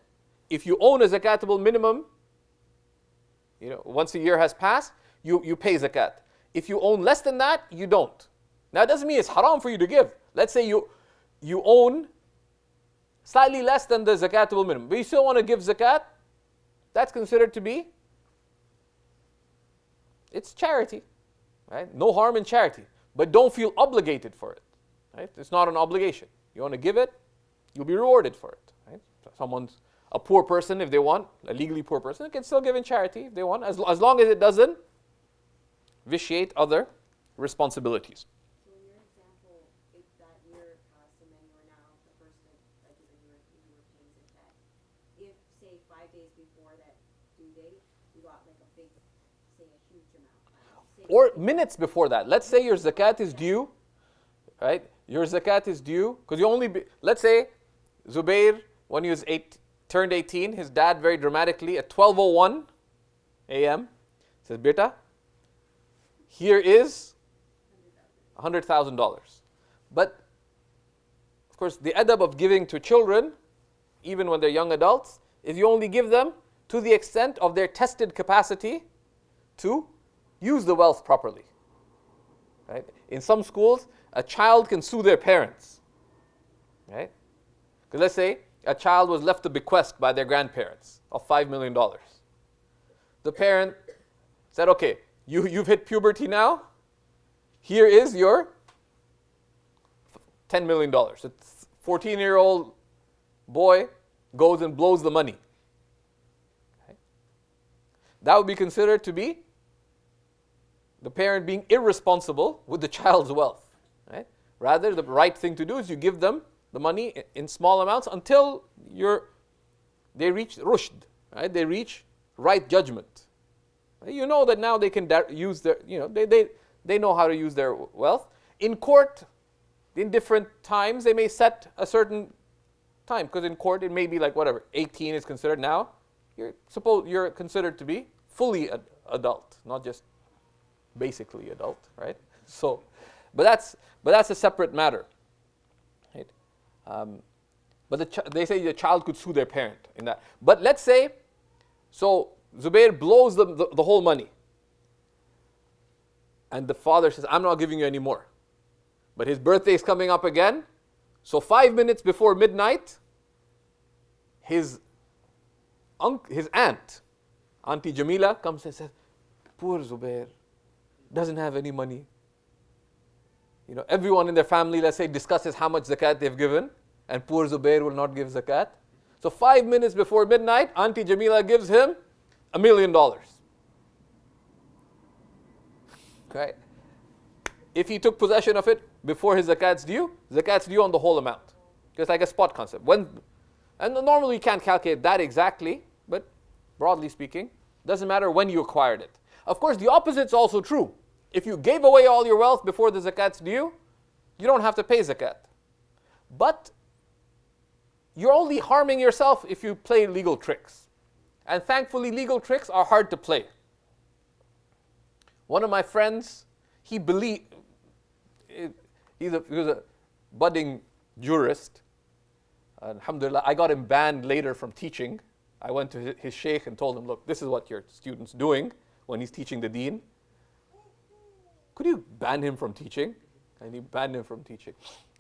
if you own a zakatable minimum, once a year has passed, you pay zakat. If you own less than that, you don't. Now it doesn't mean it's haram for you to give. Let's say you own slightly less than the zakatable minimum, but you still want to give zakat, that's considered to be, it's charity, right? No harm in charity, but don't feel obligated for it, right? It's not an obligation. You want to give it, you'll be rewarded for it, right? a poor person if they want, a legally poor person, can still give in charity if they want, as long as it doesn't vitiate other responsibilities. So in your example, if that year passed and then you are now the first of, like when you were paying zakat, if say 5 days before that due date, you got like a big, say a huge amount. Say Or minutes before that. Let's say your zakat is due, right? Your zakat is due, because you only, let's say Zubair, when he was turned 18, his dad very dramatically at 12:01 a.m. says, "Beta, here is $100,000. But, of course, the adab of giving to children, even when they're young adults, is you only give them to the extent of their tested capacity to use the wealth properly. Right? In some schools, a child can sue their parents. Right? Because let's say a child was left a bequest by their grandparents of $5 million. The parent said, okay, you've hit puberty now. Here is your $10 million. So 14-year-old boy goes and blows the money. Okay. That would be considered to be the parent being irresponsible with the child's wealth. Right? Rather, the right thing to do is you give them the money in small amounts until they reach rushd, right? They reach right judgment. You know that now they can use their, they know how to use their wealth. In court, in different times, they may set a certain time, because in court it may be like whatever, 18 is considered now. You're considered to be fully adult, not just basically adult, right? So, but that's a separate matter. Right? But they say the child could sue their parent in that. But let's say, so Zubair blows the whole money. And the father says, I'm not giving you any more. But his birthday is coming up again. So 5 minutes before midnight, his aunt, Auntie Jamila, comes and says, poor Zubair, doesn't have any money. Everyone in their family, let's say, discusses how much zakat they've given, and poor Zubair will not give zakat. So 5 minutes before midnight, Auntie Jamila gives him $1 million. Okay. If he took possession of it before his zakat's due on the whole amount. It's like a spot concept. And normally you can't calculate that exactly, but broadly speaking, doesn't matter when you acquired it. Of course, the opposite's also true. If you gave away all your wealth before the zakat's due, you don't have to pay zakat. But you're only harming yourself if you play legal tricks. And thankfully, legal tricks are hard to play. One of my friends, he was a budding jurist. Alhamdulillah, I got him banned later from teaching. I went to his sheikh and told him, look, this is what your student's doing when he's teaching the deen. Could you ban him from teaching? And he banned him from teaching.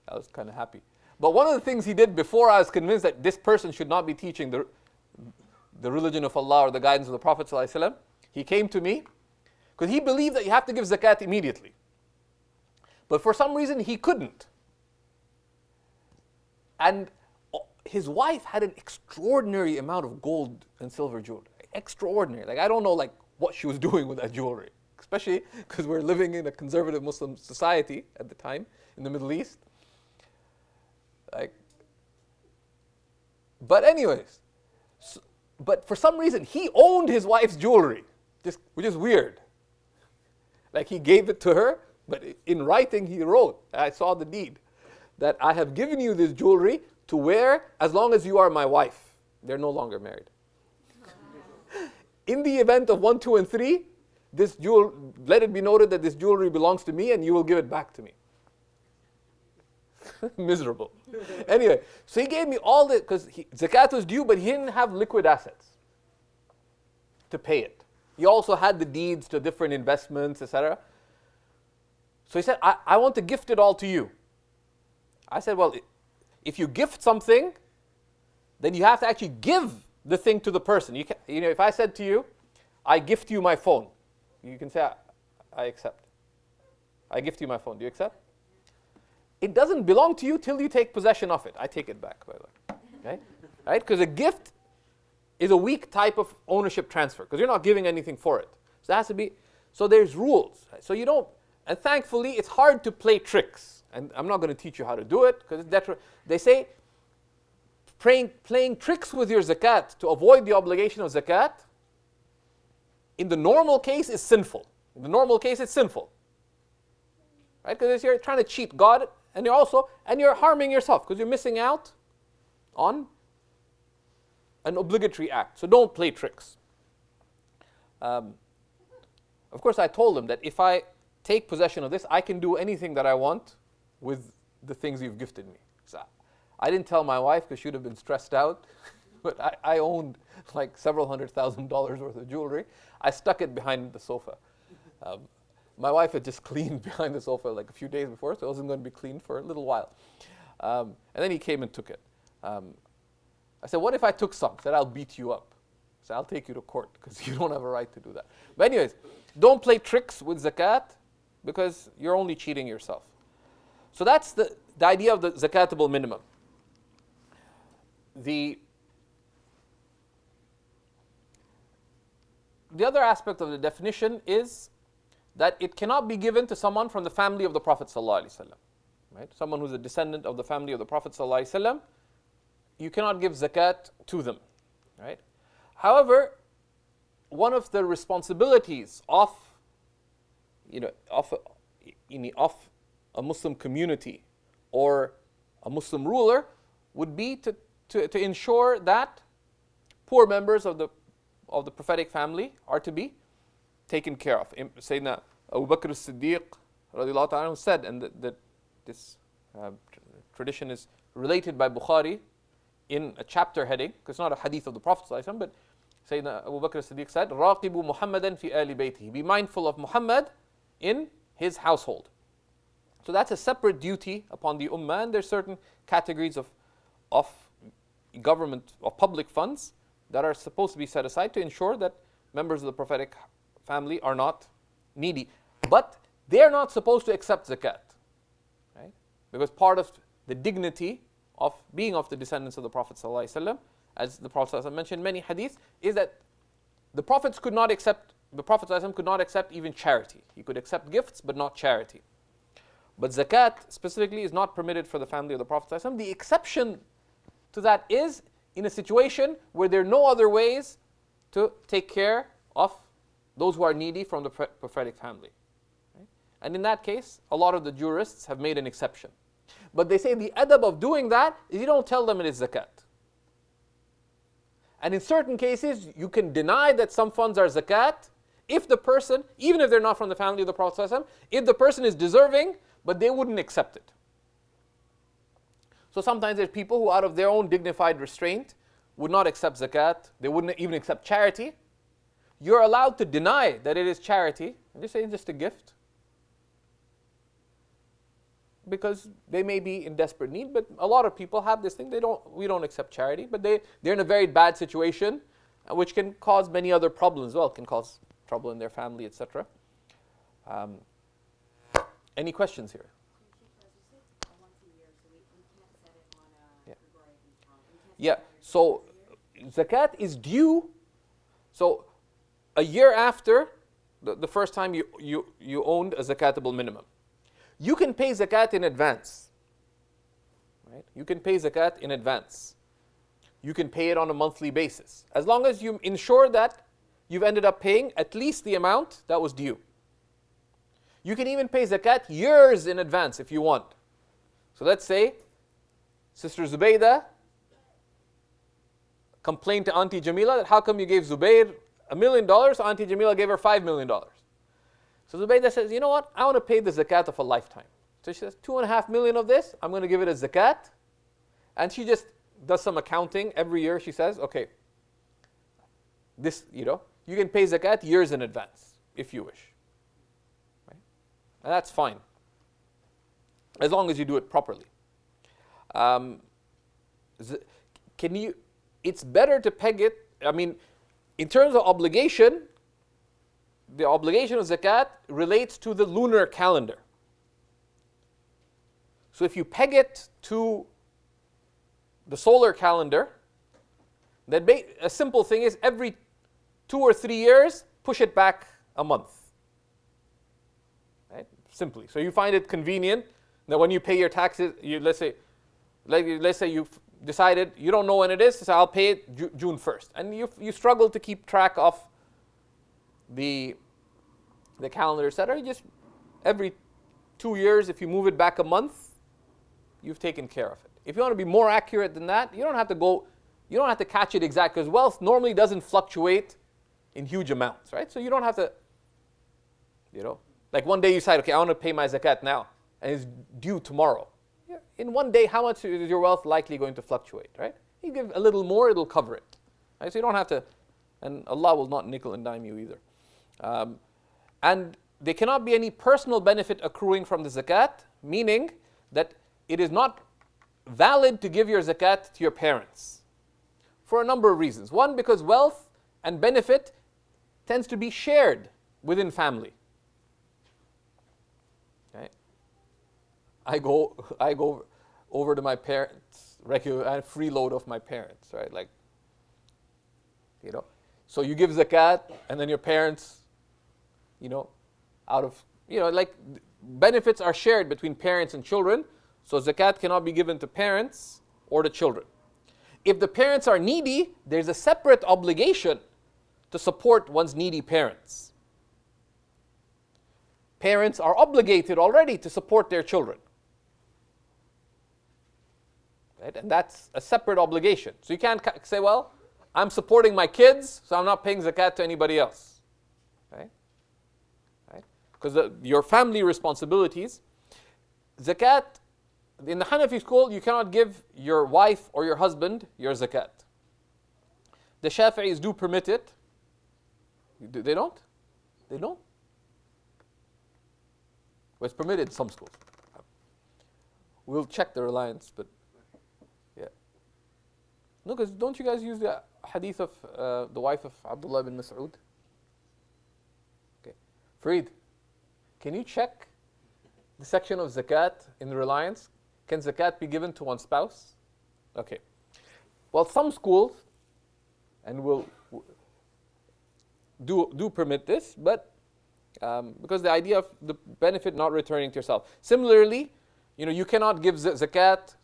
I was kind of happy. But one of the things he did before I was convinced that this person should not be teaching the religion of Allah or the guidance of the Prophet ﷺ, he came to me because he believed that you have to give zakat immediately. But for some reason he couldn't. And his wife had an extraordinary amount of gold and silver jewelry. Extraordinary. Like I don't know what she was doing with that jewelry. Especially because we're living in a conservative Muslim society at the time in the Middle East. But anyways, but for some reason he owned his wife's jewelry, which is weird. Like he gave it to her, but in writing he wrote, I saw the deed, that I have given you this jewelry to wear as long as you are my wife. They're no longer married. In the event of 1, 2, and 3, let it be noted that this jewelry belongs to me and you will give it back to me. Miserable. Anyway, so he gave me all the, because zakat was due, but he didn't have liquid assets to pay it. He also had the deeds to different investments, etc. So he said, I want to gift it all to you. I said, well, if you gift something, then you have to actually give the thing to the person. If I said to you, I gift you my phone, you can say, I accept. I gift you my phone. Do you accept? It doesn't belong to you till you take possession of it. I take it back, by the way. Okay? Right? Because a gift is a weak type of ownership transfer because you're not giving anything for it. So it has to be, so there's rules. So you don't, and thankfully it's hard to play tricks. And I'm not going to teach you how to do it because they say playing tricks with your zakat to avoid the obligation of zakat in the normal case is sinful. In the normal case it's sinful. Right? Because you're trying to cheat God and you're harming yourself because you're missing out on an obligatory act. So don't play tricks. Of course, I told him that if I take possession of this, I can do anything that I want with the things you've gifted me. So I didn't tell my wife because she would have been stressed out. But I owned like several $100,000 worth of jewelry. I stuck it behind the sofa. My wife had just cleaned behind the sofa like a few days before, so it wasn't going to be cleaned for a little while. And then he came and took it. I said, what if I took some? He said, I'll beat you up. I said, I'll take you to court because you don't have a right to do that. But anyways, don't play tricks with zakat because you're only cheating yourself. So that's the idea of the zakatable minimum. The other aspect of the definition is that it cannot be given to someone from the family of the Prophet ﷺ. Right? Someone who's a descendant of the family of the Prophet ﷺ, you cannot give zakat to them. Right? However, one of the responsibilities of a Muslim community or a Muslim ruler would be to ensure that poor members of the prophetic family are to be taken care of. Sayyidina Abu Bakr as-Siddiq radiallahu ta'ala said, and that this tradition is related by Bukhari in a chapter heading, because it's not a hadith of the Prophet ﷺ, but Sayyidina Abu Bakr as-Siddiq said, "Raqibu Muhammadan fi ali baytihi." Be mindful of Muhammad in his household. So that's a separate duty upon the ummah, and there's certain categories of government, of public funds that are supposed to be set aside to ensure that members of the prophetic family are not needy. But they're not supposed to accept zakat. Right? Because part of the dignity of being of the descendants of the Prophet ﷺ, as the Prophet ﷺ mentioned in many hadiths, is that the Prophet ﷺ could not accept even charity. He could accept gifts, but not charity. But zakat specifically is not permitted for the family of the Prophet ﷺ. The exception to that is in a situation where there are no other ways to take care of those who are needy from the prophetic family. Right? And in that case, a lot of the jurists have made an exception. But they say the adab of doing that is you don't tell them it is zakat. And in certain cases, you can deny that some funds are zakat if the person, even if they're not from the family of the Prophet ﷺ, if the person is deserving, but they wouldn't accept it. So sometimes there's people who out of their own dignified restraint would not accept zakat, they wouldn't even accept charity. You're allowed to deny that it is charity, and just say it's just a gift. Because they may be in desperate need, but a lot of people have this thing, we don't accept charity, but they're in a very bad situation, which can cause many other problems as well. It can cause trouble in their family, etc. Any questions here? Yeah, so zakat is due, so a year after the first time you owned a zakatable minimum. You can pay zakat in advance. Right? You can pay zakat in advance. You can pay it on a monthly basis. As long as you ensure that you've ended up paying at least the amount that was due. You can even pay zakat years in advance if you want. So let's say Sister Zubaydah complained to Auntie Jamila that how come you gave Zubayr $1 million, Auntie Jamila gave her $5 million. So Zubaydah says, you know what, I want to pay the zakat of a lifetime. So she says, 2.5 million of this, I'm going to give it as zakat. And she just does some accounting every year. She says, okay, this, you can pay zakat years in advance if you wish. Right? And that's fine, as long as you do it properly. It's better to peg it, in terms of obligation, the obligation of zakat relates to the lunar calendar. So if you peg it to the solar calendar, then a simple thing is every 2 or 3 years, push it back a month. Right? Simply. So you find it convenient that when you pay your taxes, let's say you've decided you don't know when it is, so I'll pay it June 1st. And you struggle to keep track of the calendar, etc. You just every 2 years, if you move it back a month, you've taken care of it. If you want to be more accurate than that, you don't have to catch it exact, because wealth normally doesn't fluctuate in huge amounts, right? So you don't have to, like one day you decide, okay, I want to pay my zakat now, and it's due tomorrow. In one day, how much is your wealth likely going to fluctuate, right? You give a little more, it'll cover it. Right? So you don't have to, and Allah will not nickel and dime you either. And there cannot be any personal benefit accruing from the zakat, meaning that it is not valid to give your zakat to your parents for a number of reasons. One, because wealth and benefit tends to be shared within family. Okay? I go over to my parents regularly. I freeload of my parents, right? Like, so you give zakat, and then your parents, benefits are shared between parents and children. So zakat cannot be given to parents or to children. If the parents are needy, there's a separate obligation to support one's needy parents. Parents are obligated already to support their children. Right? And that's a separate obligation. So you can't say, well, I'm supporting my kids, so I'm not paying zakat to anybody else. Right? Because your family responsibilities, zakat, in the Hanafi school, you cannot give your wife or your husband your zakat. The Shafi'is do permit it. They don't? They don't? Well, it's permitted in some schools. We'll check the reliance, but yeah. No, because don't you guys use the hadith of the wife of Abdullah bin Mas'ud? Okay. Fareed, can you check the section of zakat in the reliance? Can zakat be given to one spouse? Okay. Well, some schools, and will do permit this, but because the idea of the benefit not returning to yourself. Similarly, you cannot give zakat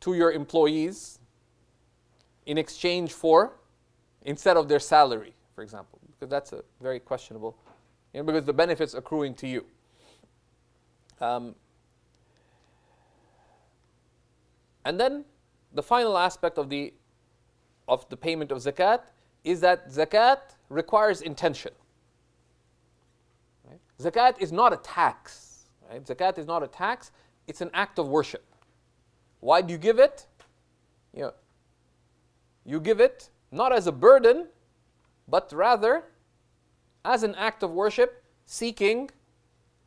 to your employees in exchange for, instead of their salary, for example, because that's a very questionable, because the benefit's accruing to you. And then the final aspect of the payment of zakat is that zakat requires intention. Right? Zakat is not a tax. Right? Zakat is not a tax. It's an act of worship. Why do you give it? You give it not as a burden, but rather as an act of worship, seeking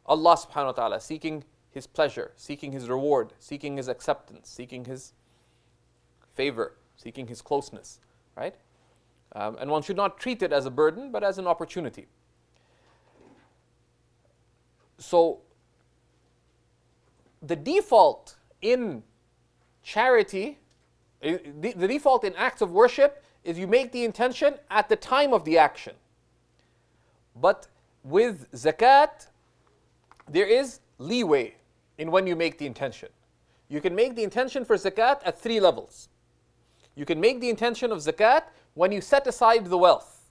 Allah subhanahu wa ta'ala, seeking His pleasure, seeking His reward, seeking His acceptance, seeking His favor, seeking His closeness, right? And one should not treat it as a burden, but as an opportunity. So, the default in charity, the default in acts of worship is you make the intention at the time of the action. But with zakat, there is leeway in when you make the intention. You can make the intention for zakat at 3 levels. You can make the intention of zakat when you set aside the wealth.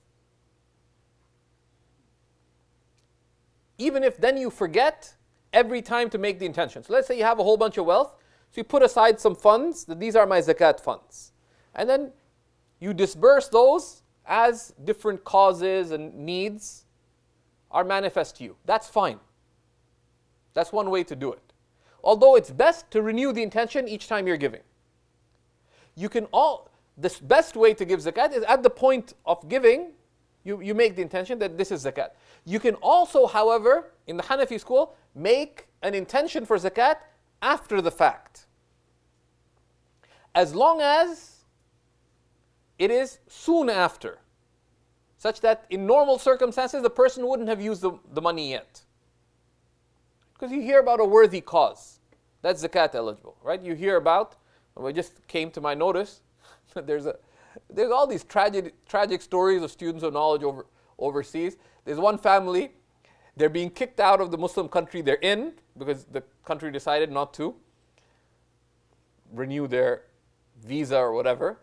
Even if then you forget every time to make the intention. So let's say you have a whole bunch of wealth, so you put aside some funds, that these are my zakat funds. And then you disperse those as different causes and needs are manifest to you. That's fine. That's one way to do it. Although it's best to renew the intention each time you're giving. The best way to give zakat is at the point of giving, you make the intention that this is zakat. You can also, however, in the Hanafi school, make an intention for zakat after the fact. As long as it is soon after, such that in normal circumstances the person wouldn't have used the money yet. Because you hear about a worthy cause, that's zakat eligible, right? You hear about, it just came to my notice, that there's There's all these tragic stories of students of knowledge overseas. There's one family, they're being kicked out of the Muslim country they're in because the country decided not to renew their visa or whatever.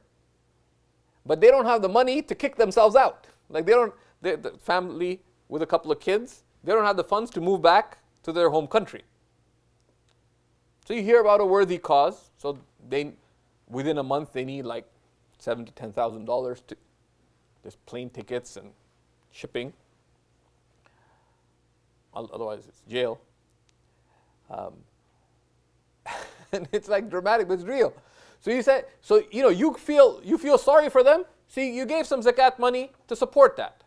But they don't have the money to kick themselves out. Like the family with a couple of kids, they don't have the funds to move back to their home country. So you hear about a worthy cause. So within a month they need like $7,000 to $10,000 to just plane tickets and shipping. Otherwise it's jail. And it's like dramatic, but it's real. So you say, you feel sorry for them. See, you gave some zakat money to support that.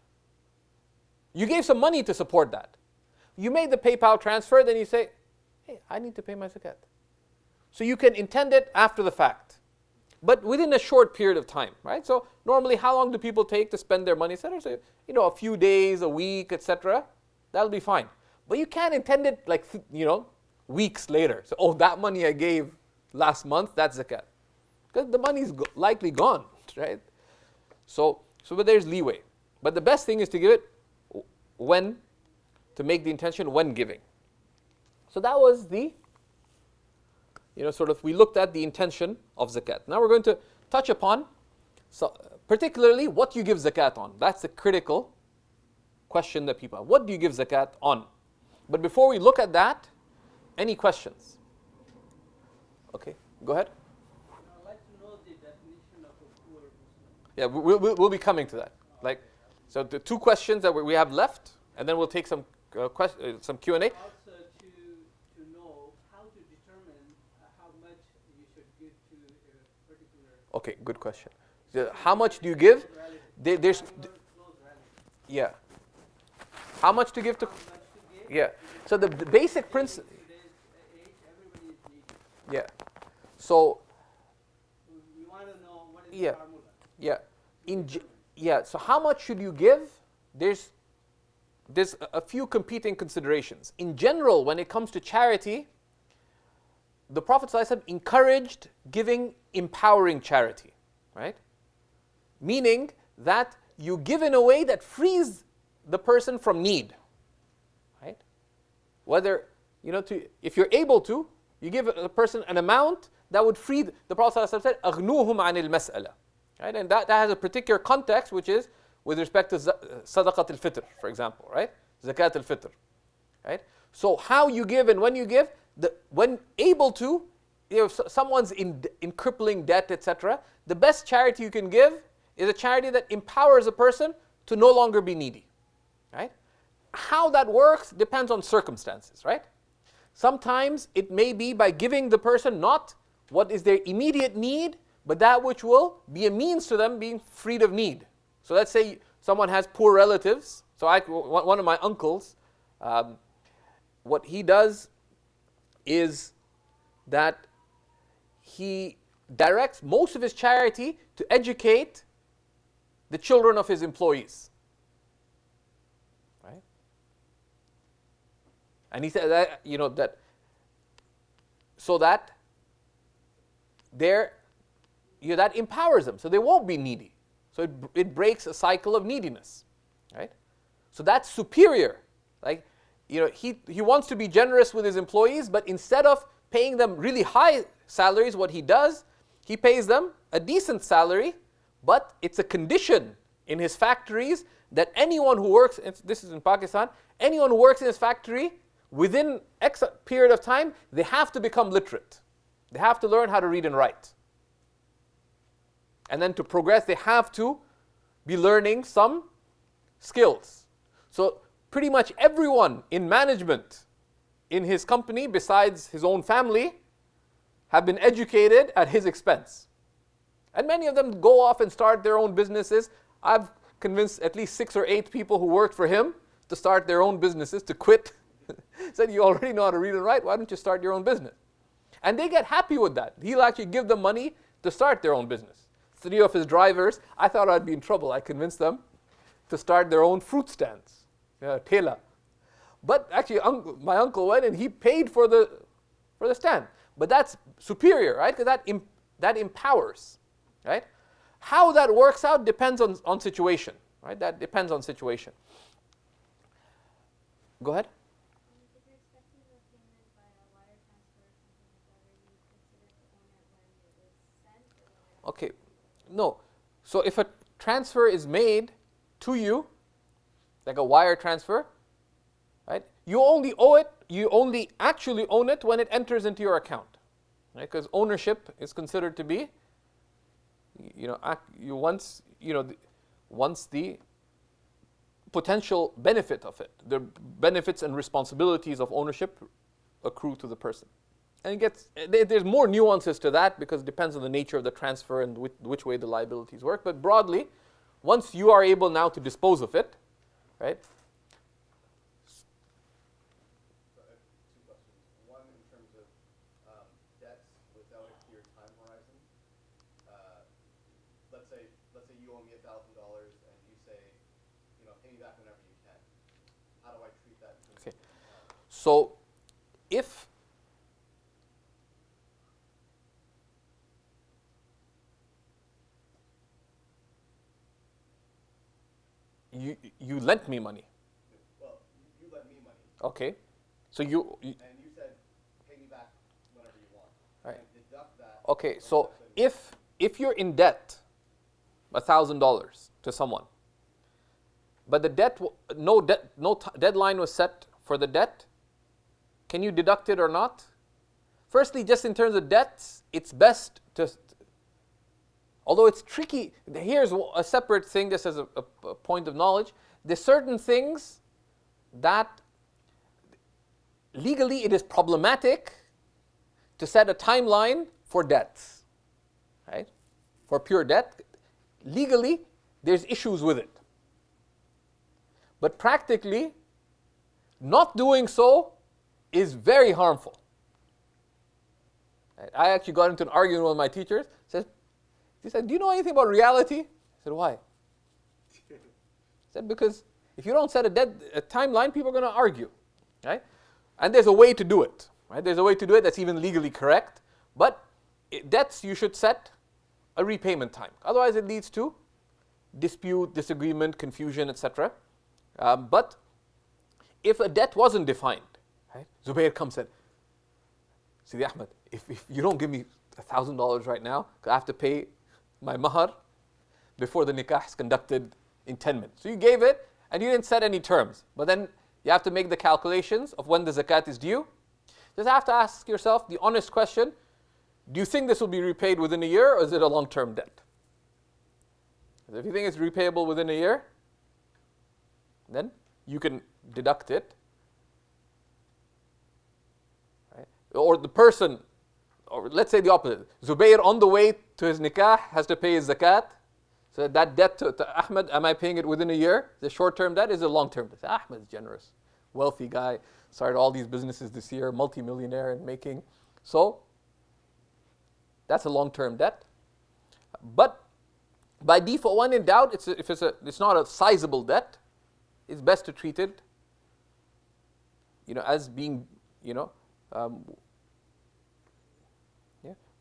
You gave some money to support that. You made the PayPal transfer, then you say, hey, I need to pay my zakat. So you can intend it after the fact, but within a short period of time, right? So normally, how long do people take to spend their money? So, a few days, a week, etc. That'll be fine. But you can't intend it like, weeks later. So, that money I gave last month, that's zakat. Because the money's likely gone, right? So but there's leeway. But the best thing is to give it to make the intention when giving. So that was we looked at the intention of zakat. Now we're going to touch upon, particularly what you give zakat on. That's the critical question that people have. What do you give zakat on? But before we look at that, any questions? Okay, go ahead. I'd like to know the definition of a poor Muslim. Yeah, we'll be coming to that. So the two questions that we have left, and then we'll take some Q&A. Also to know how to determine how much you should give to a particular. Okay, good question. How much do you give? There's Close relative. yeah. How much to give to? How much to give? Yeah. So the basic principle. Today's age, everybody is needy. Yeah. So We want to know what is Yeah. the formula. yeah. So how much should you give? There's a few competing considerations. In general, when it comes to charity, the Prophet ﷺ encouraged giving empowering charity, right? Meaning that you give in a way that frees the person from need, right? Whether, if you're able to, you give a person an amount that would free, the Prophet ﷺ said, أَغْنُوهُمْ عَنِ الْمَسْأَلَةِ. Right? And that has a particular context, which is with respect to sadaqat al-fitr, for example, right? Zakat al-fitr, right? So how you give and when you give, when able to, if someone's in crippling debt, etc., the best charity you can give is a charity that empowers a person to no longer be needy, right? How that works depends on circumstances, right? Sometimes it may be by giving the person not what is their immediate need, but that which will be a means to them being freed of need. So let's say someone has poor relatives. So one of my uncles, what he does is that he directs most of his charity to educate the children of his employees. Right? And he said that, so that that empowers them, so they won't be needy. So it breaks a cycle of neediness, right? So that's superior. Like, he wants to be generous with his employees, but instead of paying them really high salaries, what he does, he pays them a decent salary, but it's a condition in his factories that anyone who works, this is in Pakistan, anyone who works in his factory, within X period of time, they have to become literate. They have to learn how to read and write. And then to progress, they have to be learning some skills. So pretty much everyone in management in his company, besides his own family, have been educated at his expense. And many of them go off and start their own businesses. I've convinced at least 6 or 8 people who worked for him to start their own businesses, to quit. Said, you already know how to read and write, why don't you start your own business? And they get happy with that. He'll actually give them money to start their own business. 3 of his drivers, I thought I'd be in trouble. I convinced them to start their own fruit stands, tela. But actually, my uncle went and he paid for the stand. But that's superior, right? Because that empowers, right? How that works out depends on situation, right? That depends on situation. Go ahead. If you're expecting a payment by a wire transfer or something like that, are you considered to own it when it was sent or when it Okay, no. So if a transfer is made to you, like a wire transfer, right? You only owe it, you only actually own it when it enters into your account, right? Because ownership is considered to be, once the potential benefit of it, the benefits and responsibilities of ownership accrue to the person. And there's more nuances to that because it depends on the nature of the transfer and which way the liabilities work. But broadly, once you are able now to dispose of it, right? So I have two questions. One, in terms of debts without a clear time horizon. Let's say you owe me $1,000 and you say, pay me back whenever you can. How do I treat that? Okay. So if you lent me money. Well, you lent me money. Okay. So And you said, pay me back whenever you want. Right. And deduct that. Okay, so if you're in debt $1,000 to someone, but the no deadline was set for the debt, can you deduct it or not? Firstly, just in terms of debts, it's best to, although it's tricky, here's a separate thing, just as a point of knowledge. There's certain things that legally it is problematic to set a timeline for debts, right? For pure debt, legally, there's issues with it. But practically, not doing so is very harmful. I actually got into an argument with one of my teachers. He said, do you know anything about reality? I said, why? He said, because if you don't set a timeline, people are going to argue, right? And there's a way to do it, right? There's a way to do it that's even legally correct. But debts, you should set a repayment time. Otherwise, it leads to dispute, disagreement, confusion, etc. But if a debt wasn't defined, right? Zubair comes and said, Sidi Ahmed, if you don't give me $1,000 right now, I have to pay my mahar before the nikah is conducted in 10 minutes. So you gave it and you didn't set any terms. But then you have to make the calculations of when the zakat is due. Just have to ask yourself the honest question, do you think this will be repaid within a year or is it a long-term debt? If you think it's repayable within a year, then you can deduct it. Right? Or the person, or let's say the opposite. Zubair on the way to his nikah has to pay his zakat. So that debt to Ahmed, am I paying it within a year? The short-term debt is a long-term debt. Ahmed's generous, wealthy guy, started all these businesses this year, multi-millionaire in making. So that's a long-term debt. But by default, when in doubt, it's not a sizable debt, it's best to treat it, as being,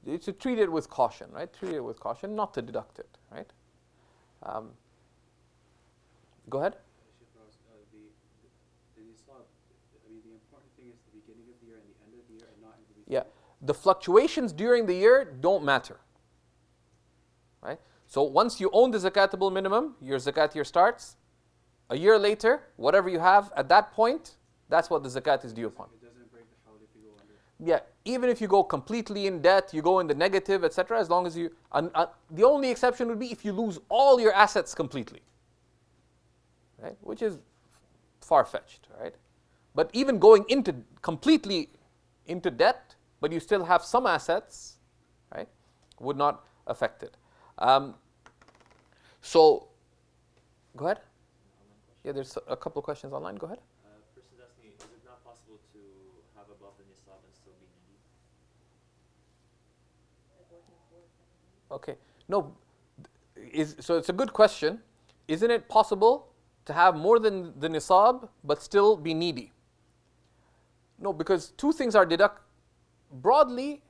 it's to treat it with caution, right? Treat it with caution, not to deduct it, right? Go ahead. The nisab, the important thing is the beginning of the year and the end of the year, and not in the beginning. Yeah, the fluctuations during the year don't matter, right? So once you own the zakatable minimum, your zakat year starts. A year later, whatever you have at that point, that's what the zakat is due upon. It doesn't break the howl if you go under. Yeah, even if you go completely in debt, you go in the negative, etc., as long as you... the only exception would be if you lose all your assets completely, right? Which is far-fetched, right? But even going completely into debt, but you still have some assets, right, would not affect it. So, go ahead. Yeah, there's a couple of questions online. Go ahead. Person is asking, is it not possible to have above the nisab and still be needy? Okay. No. So it's a good question. Isn't it possible to have more than the nisab but still be needy? No, because two things are deducted. Broadly,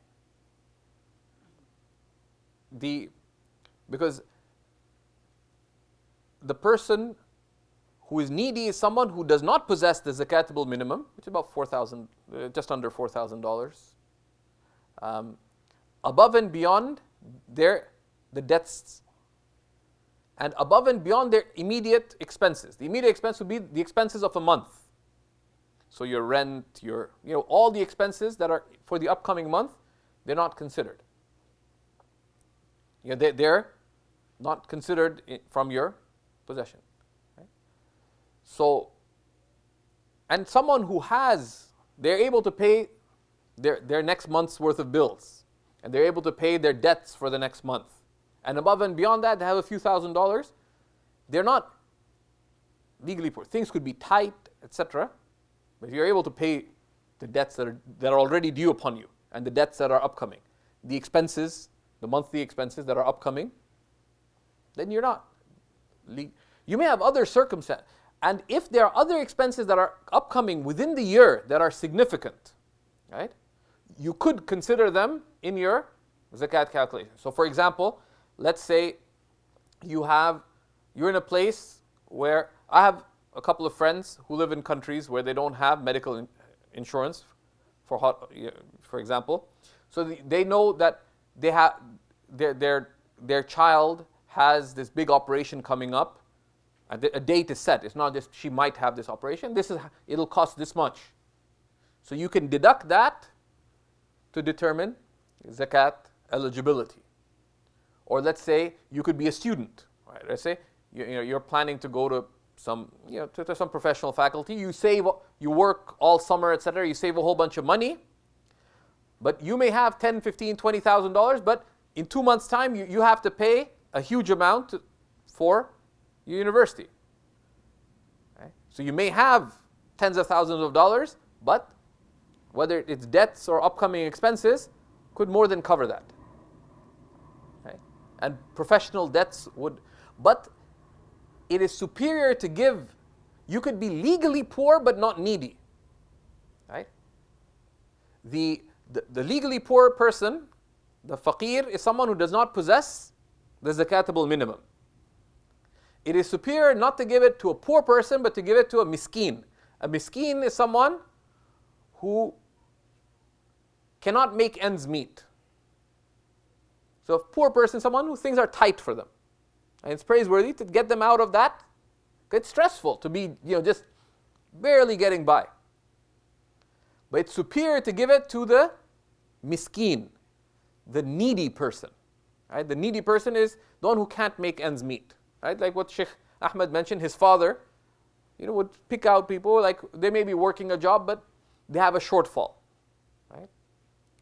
because the person who is needy is someone who does not possess the zakatable minimum, which is about just under $4,000. Above and beyond the debts, and above and beyond their immediate expenses. The immediate expense would be the expenses of a month. So your rent, all the expenses that are for the upcoming month, they're not considered. They're not considered from your possession. Right? So, and someone who they're able to pay their next month's worth of bills, and they're able to pay their debts for the next month. And above and beyond that, they have a few $1,000s. They're not legally poor. Things could be tight, etc. But if you're able to pay the debts that are already due upon you, and the debts that are upcoming, the expenses, the monthly expenses that are upcoming, then you're not. You may have other circumstances. And if there are other expenses that are upcoming within the year that are significant, right, you could consider them in your zakat calculation. So for example, let's say you're in a place where I have a couple of friends who live in countries where they don't have medical insurance, for example. So they know that they have their child has this big operation coming up. A date is set. It's not just she might have this operation. It'll cost this much. So you can deduct that to determine zakat eligibility. Or let's say you could be a student. Right? Let's say you're planning to go to some professional faculty. You work all summer, etc. You save a whole bunch of money. But you may have $10,000, $15,000, $20,000. But in 2 months' time, you have to pay a huge amount for your university. Right? So you may have tens of thousands of dollars, but whether it's debts or upcoming expenses, could more than cover that. Right? And professional debts but it is superior to give. You could be legally poor but not needy. Right? The legally poor person, the faqir, is someone who does not possess the zakatable minimum. It is superior not to give it to a poor person, but to give it to a miskin. A miskin is someone who cannot make ends meet. So a poor person is someone who things are tight for them. And it's praiseworthy to get them out of that. It's stressful to be, just barely getting by. But it's superior to give it to the miskin, the needy person. Right? The needy person is the one who can't make ends meet. Right? Like what Shaykh Ahmed mentioned, his father, would pick out people, like they may be working a job, but they have a shortfall, right?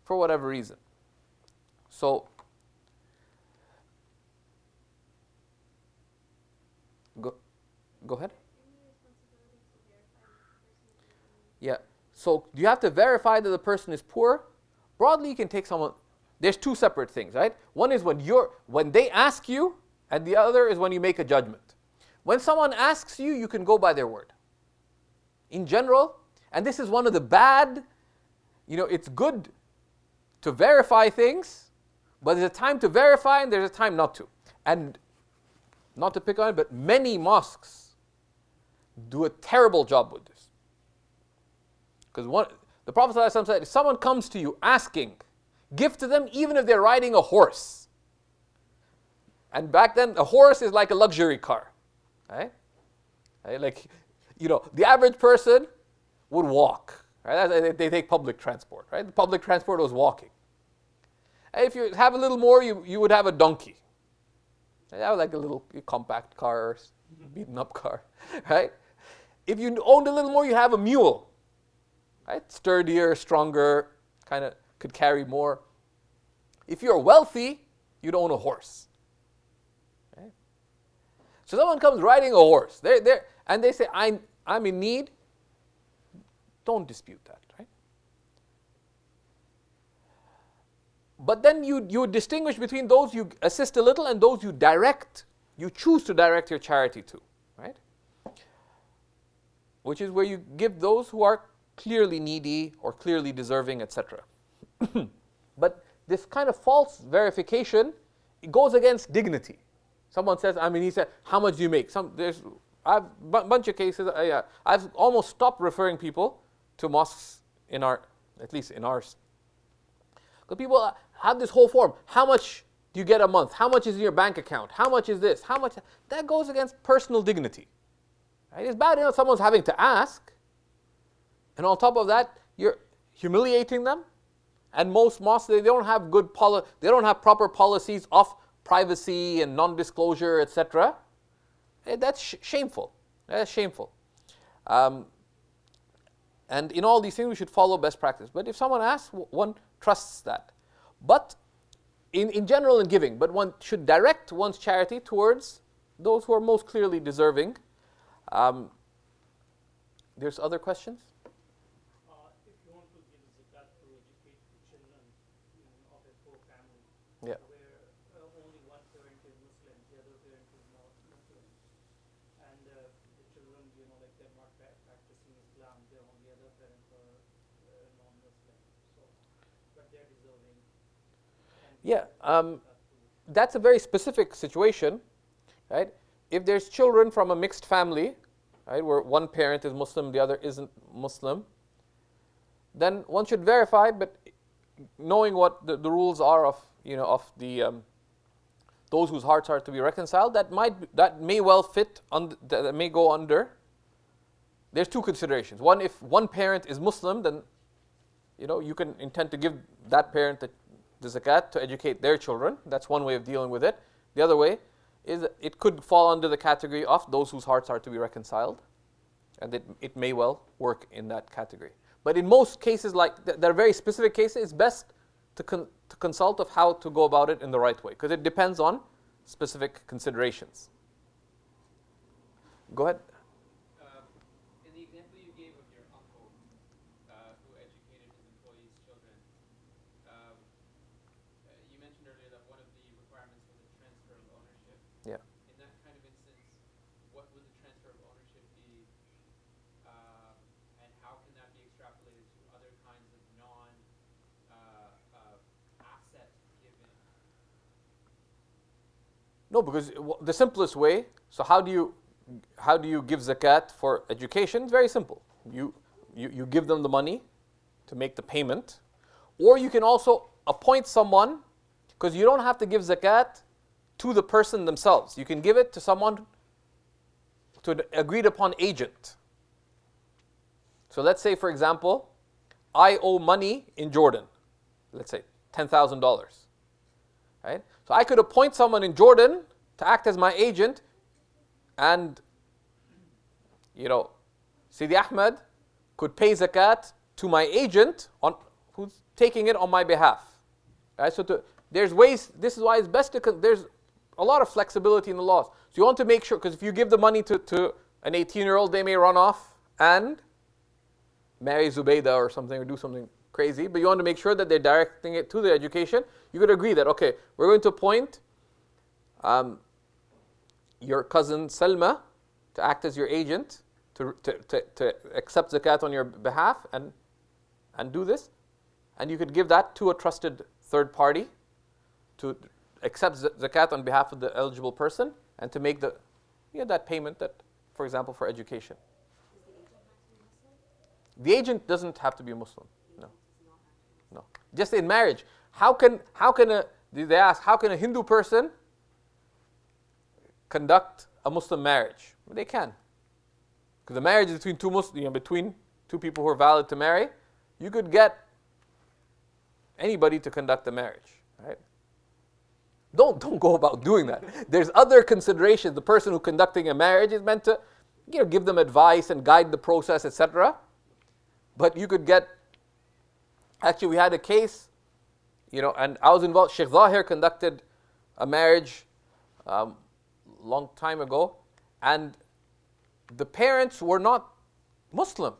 For whatever reason. So, go ahead. Yeah. So you have to verify that the person is poor. Broadly, you can take someone. There's two separate things, right? One is when they ask you, and the other is when you make a judgment. When someone asks you, you can go by their word. In general, and this is one of the bad, it's good to verify things, but there's a time to verify and there's a time not to. And not to pick on it, but many mosques do a terrible job with this. Because the Prophet ﷺ said, if someone comes to you asking, give to them even if they're riding a horse. And back then, a horse is like a luxury car. Right? Like, the average person would walk. Right? They take public transport. Right? The public transport was walking. And if you have a little more, you would have a donkey. That was like a little compact car, beaten up car. Right? If you owned a little more, you have a mule. Right? Sturdier, stronger, kind of could carry more. If you're wealthy, you'd own a horse. So someone comes riding a horse, and they say, I'm in need. Don't dispute that, right? But then you distinguish between those you assist a little and those you choose to direct your charity to, right? Which is where you give those who are clearly needy or clearly deserving, etc. But this kind of false verification, it goes against dignity. Someone says, he said, how much do you make? I've bunch of cases. I've almost stopped referring people to mosques at least in ours. Because people have this whole form. How much do you get a month? How much is in your bank account? How much is this? How much? That goes against personal dignity. Right? It's bad enough someone's having to ask, and on top of that, you're humiliating them. And most mosques, they don't have they don't have proper policies of privacy and non-disclosure, etc. That's shameful. That's shameful. And in all these things, we should follow best practice. But if someone asks, one trusts that. But in general in giving, but one should direct one's charity towards those who are most clearly deserving. There's other questions? If you want to give zakat to educate the children of a poor family, Yeah. where only one parent is Muslim, the other parent is not Muslim, and the children, like they're not practicing Islam, their only other parents are non-Muslim, so but they're deserving. Yeah, that's a very specific situation, right? If there's children from a mixed family, right, where one parent is Muslim, the other isn't Muslim, then one should verify, but knowing what the rules are of those whose hearts are to be reconciled, that may well fit that may go under. There's two considerations. One, if one parent is Muslim, then you can intend to give that parent the zakat to educate their children. That's one way of dealing with it. The other way is it could fall under the category of those whose hearts are to be reconciled, and it may well work in that category. But in most cases, like there are very specific cases, it's best to consult of how to go about it in the right way, because it depends on specific considerations. Go ahead. In the example you gave of your uncle who educated his employees' children, you mentioned earlier that one of the requirements was a transfer of ownership. Yeah. In that kind of instance, what would the transfer of ownership be, and how can that be extrapolated to other kinds of non-asset giving? No, because the simplest way. So how do you give zakat for education? It's very simple. You give them the money to make the payment, or you can also appoint someone, because you don't have to give zakat to the person themselves. You can give it to someone, to an agreed upon agent. So let's say, for example, I owe money in Jordan. Let's say $10,000. Right? So I could appoint someone in Jordan to act as my agent, and Sidi Ahmed could pay zakat to my agent who's taking it on my behalf. Right? So there's ways. This is why it's best there's a lot of flexibility in the laws. So you want to make sure, because if you give the money to an 18-year-old, they may run off and marry Zubaydah or something, or do something crazy. But you want to make sure that they're directing it to the education. You could agree that, okay, we're going to appoint your cousin Salma to act as your agent, to accept zakat on your behalf and do this. And you could give that to a trusted third party to accept zakat on behalf of the eligible person, and to make that payment, that, for example, for education. Does the agent have to be Muslim? The agent doesn't have to be a Muslim. No. Does not have to be Muslim. No. Just in marriage. They ask, how can a Hindu person conduct a Muslim marriage? Well, they can. Because the marriage is between between two people who are valid to marry. You could get anybody to conduct the marriage, right? Don't go about doing that. There's other considerations. The person who's conducting a marriage is meant to give them advice and guide the process, etc. But you could get, actually we had a case, and I was involved. Shaykh Zahir conducted a marriage long time ago, and the parents were not Muslim.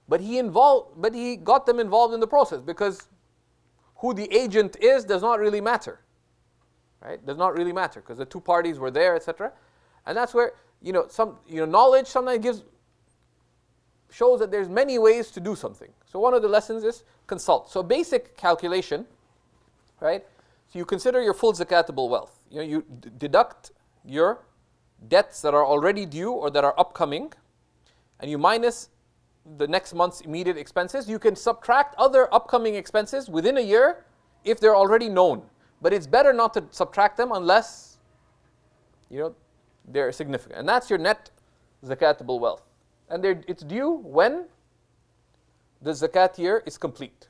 But he got them involved in the process, because who the agent is does not really matter. Right? Does not really matter, because the two parties were there, etc. And that's where, knowledge sometimes shows that there's many ways to do something. So one of the lessons is consult. So basic calculation, right? So you consider your full zakatable wealth. You deduct your debts that are already due or that are upcoming, and you minus the next month's immediate expenses. You can subtract other upcoming expenses within a year if they're already known. But it's better not to subtract them unless they're significant. And that's your net zakatable wealth. And it's due when the zakat year is complete.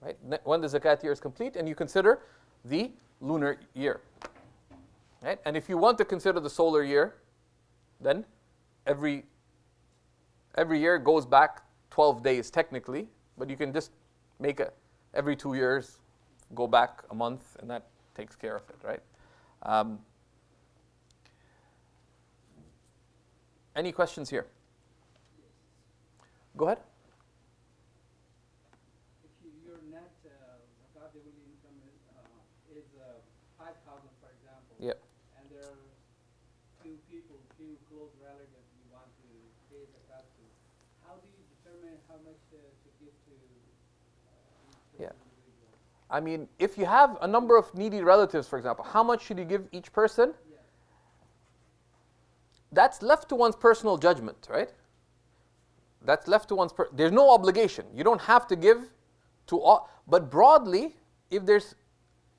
Right? When the zakat year is complete, and you consider the lunar year. Right? And if you want to consider the solar year, then every year goes back 12 days technically, but you can just make every 2 years go back a month, and that takes care of it, right? Any questions here? Go ahead. If your net zakatable income is 5,000, for example, Yep. and there are few close relatives you want to pay zakat to, how do you determine how much to give to each Yeah. individual? I mean, if you have a number of needy relatives, for example, how much should you give each person? Yeah. That's left to one's personal judgment, right? That's left to one's there's no obligation. You don't have to give to all. But broadly, if there's,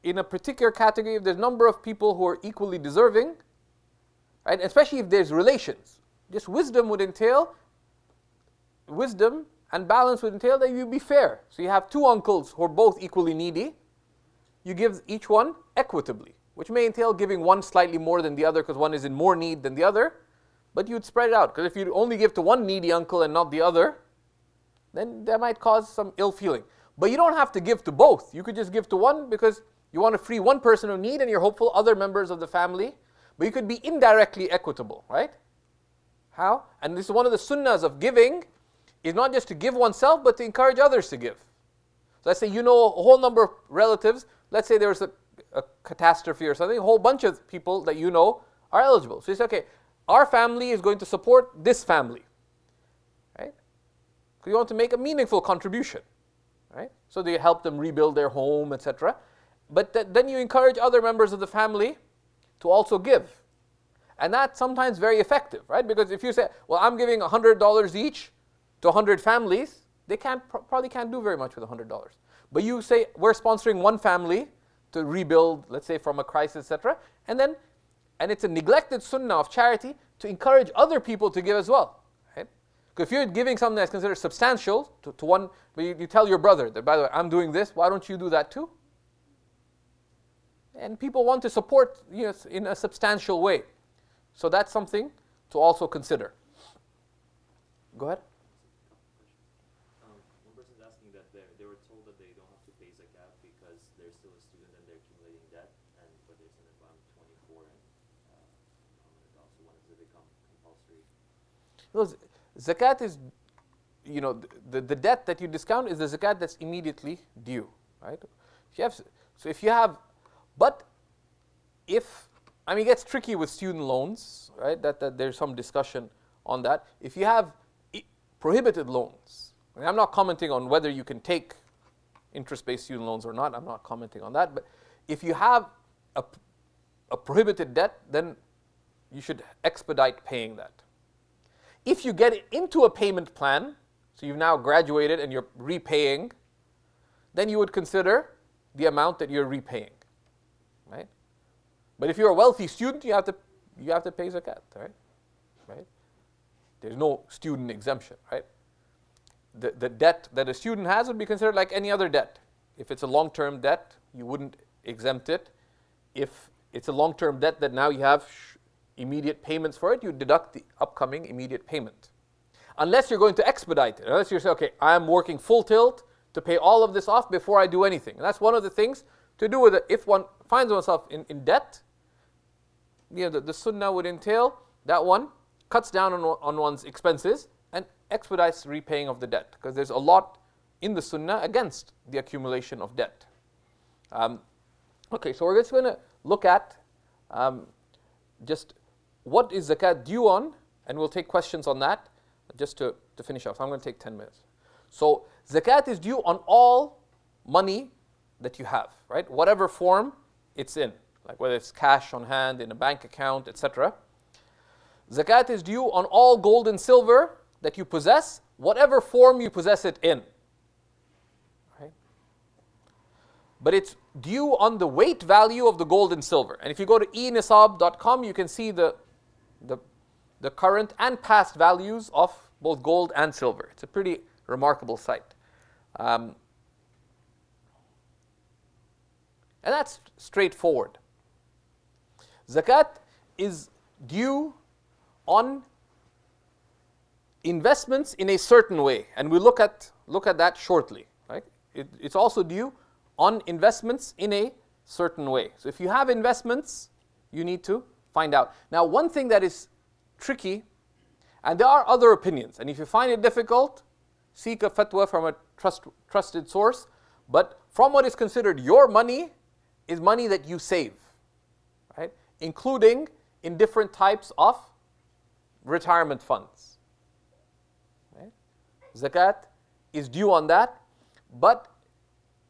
in a particular category, if there's a number of people who are equally deserving, right? Especially if there's relations. Just wisdom and balance would entail that you be fair. So you have two uncles who are both equally needy. You give each one equitably, which may entail giving one slightly more than the other because one is in more need than the other. But you'd spread it out, because if you only give to one needy uncle and not the other, then that might cause some ill feeling. But you don't have to give to both. You could just give to one because you want to free one person of need and you're hopeful other members of the family. But you could be indirectly equitable, right? How? And this is one of the sunnahs of giving, is not just to give oneself, but to encourage others to give. So let's say you know a whole number of relatives. Let's say there's a catastrophe or something. A whole bunch of people that you know are eligible. So you say, okay, our family is going to support this family, right? Because you want to make a meaningful contribution, right? So they help them rebuild their home, etc. But then you encourage other members of the family to also give. And that's sometimes very effective, right? Because if you say, well, I'm giving $100 each to 100 families, they probably can't do very much with $100. But you say, we're sponsoring one family to rebuild, let's say, from a crisis, etc. And it's a neglected sunnah of charity to encourage other people to give as well. Right? Because if you're giving something that's considered substantial to one, but you tell your brother that, by the way, I'm doing this, why don't you do that too? And people want to support in a substantial way. So that's something to also consider. Go ahead. One person's asking that they were told that they don't have to pay zakat because they're still a student and they're accumulating debt, but they're saying that I'm 24 and also when does it become compulsory? Zakat is, the debt that you discount is the zakat that's immediately due, right? It gets tricky with student loans, right? That there's some discussion on that. If you have prohibited loans, and I'm not commenting on whether you can take interest-based student loans or not, I'm not commenting on that, but if you have a prohibited debt, then you should expedite paying that. If you get into a payment plan, so you've now graduated and you're repaying, then you would consider the amount that you're repaying, right? But if you're a wealthy student, you have to pay zakat, right? There's no student exemption, right? The debt that a student has would be considered like any other debt. If it's a long-term debt, you wouldn't exempt it. If it's a long-term debt that now you have immediate payments for it, you deduct the upcoming immediate payment. Unless you're going to expedite it. Unless you say, okay, I'm working full tilt to pay all of this off before I do anything. And that's one of the things to do with it. If one finds oneself in debt, the sunnah would entail that one cuts down on one's expenses and expedites repaying of the debt. Because there's a lot in the sunnah against the accumulation of debt. Okay, so we're just going to look at just what is zakat due on, and we'll take questions on that just to finish off. So I'm going to take 10 minutes. So zakat is due on all money that you have, right? Whatever form it's in, like whether it's cash on hand, in a bank account, etc. Zakat is due on all gold and silver that you possess, whatever form you possess it in. Right? But it's due on the weight value of the gold and silver. And if you go to enisab.com, you can see the current and past values of both gold and silver. It's a pretty remarkable site. And that's straightforward. Zakat is due on investments in a certain way, and we'll look at that shortly. Right? It's also due on investments in a certain way. So if you have investments, you need to find out. Now, one thing that is tricky, and there are other opinions, and if you find it difficult, seek a fatwa from a trusted source. But from what is considered your money is money that you save, right? Including in different types of retirement funds. Right? Zakat is due on that, but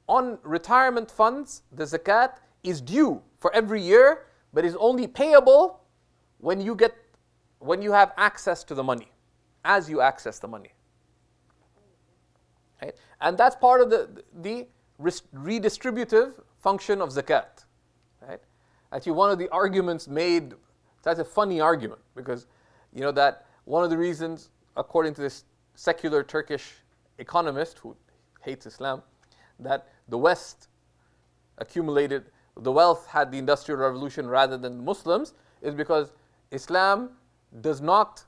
on retirement funds, the zakat is due for every year, but is only payable when you have access to the money, as you access the money. Right? And that's part of the redistributive function of zakat. Right? Actually, one of the arguments made, that's a funny argument, because that one of the reasons, according to this secular Turkish economist who hates Islam, that the West accumulated the wealth, had the Industrial Revolution rather than Muslims, is because Islam does not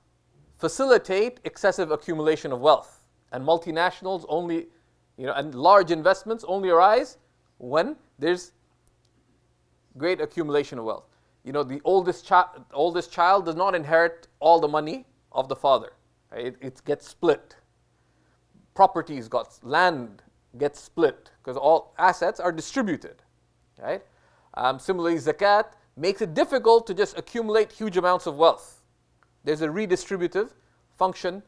facilitate excessive accumulation of wealth. And multinationals only, and large investments only arise when there's great accumulation of wealth. The oldest child does not inherit all the money of the father. Right? It gets split. Properties land gets split because all assets are distributed. Right? Similarly, zakat makes it difficult to just accumulate huge amounts of wealth. There's a redistributive function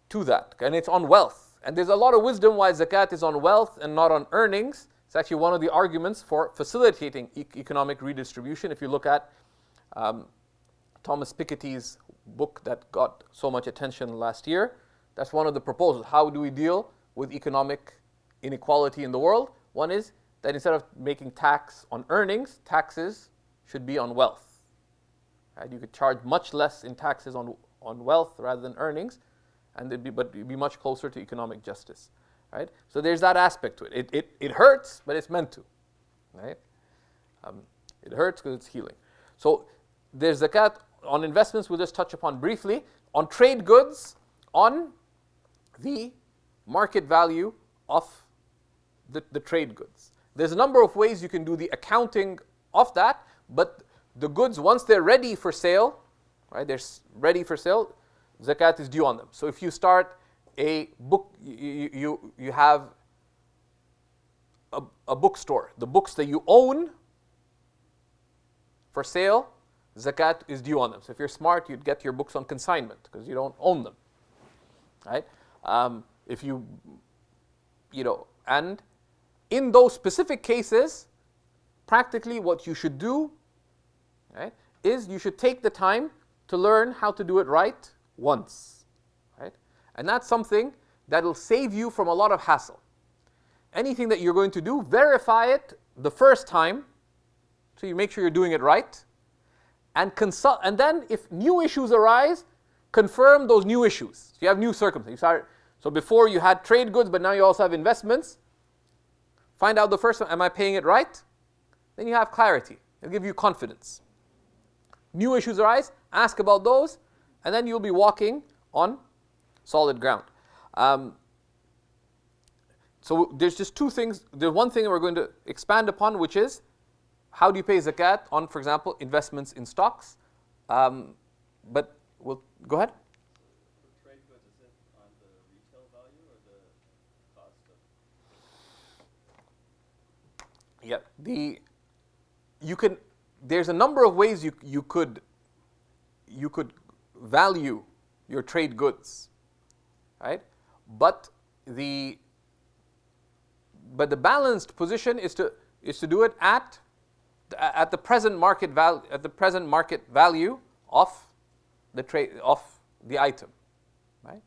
to that, and it's on wealth. And there's a lot of wisdom why zakat is on wealth and not on earnings. It's actually one of the arguments for facilitating economic redistribution. If you look at Thomas Piketty's book that got so much attention last year, that's one of the proposals. How do we deal with economic inequality in the world? One is that instead of making tax on earnings, taxes should be on wealth. Right? You could charge much less in taxes on wealth rather than earnings, and it'd be much closer to economic justice. Right? So there's that aspect to it. It hurts, but it's meant to. Right? It hurts because it's healing. So there's zakat on investments. We'll just touch upon briefly. On trade goods, on the market value of the trade goods. There's a number of ways you can do the accounting of that, but the goods, once they're ready for sale, right? They're ready for sale, zakat is due on them. So if you start a book, you have a bookstore. The books that you own for sale, zakat is due on them. So if you're smart, you'd get your books on consignment because you don't own them, right? If you and in those specific cases, practically what you should do, right, is you should take the time to learn how to do it right once, right? And that's something that'll save you from a lot of hassle. Anything that you're going to do, verify it the first time, so you make sure you're doing it right, and consult. And then, if new issues arise, confirm those new issues. So you have new circumstances. So before you had trade goods, but now you also have investments. Find out the first one, am I paying it right? Then you have clarity. It'll give you confidence. New issues arise, ask about those, and then you'll be walking on solid ground. So there's just two things. There's one thing we're going to expand upon, which is how do you pay zakat on, for example, investments in stocks. But we'll go ahead. For trade goods, is it on the retail value or the cost of? Yeah, there's a number of ways you could value your trade goods, right? But the balanced position is to do it at at the present market value of the item, right?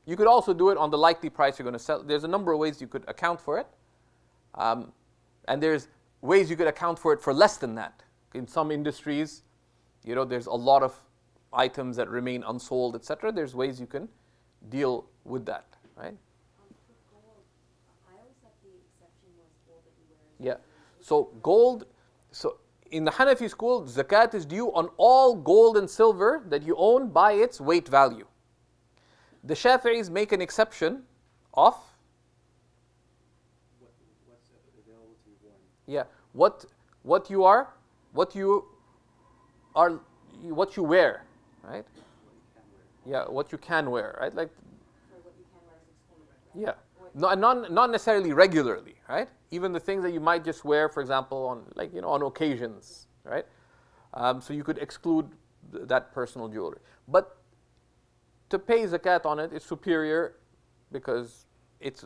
You could also do it on the likely price you're going to sell. There's a number of ways you could account for it, and there's ways you could account for it for less than that. In some industries, there's a lot of items that remain unsold, etc. There's ways you can deal with that, right? For gold, I always thought the exception was gold that you wear. Yeah. So gold. So in the Hanafi school, zakat is due on all gold and silver that you own by its weight value. The Shafi'is make an exception of What's available to one? yeah what you wear, right? Yeah, what you can wear, right? Like Sorry, what you can wear is excluded. yeah, not necessarily regularly, right? Even the things that you might just wear, for example, on occasions, right? So you could exclude that personal jewelry, but to pay zakat on it is superior because it's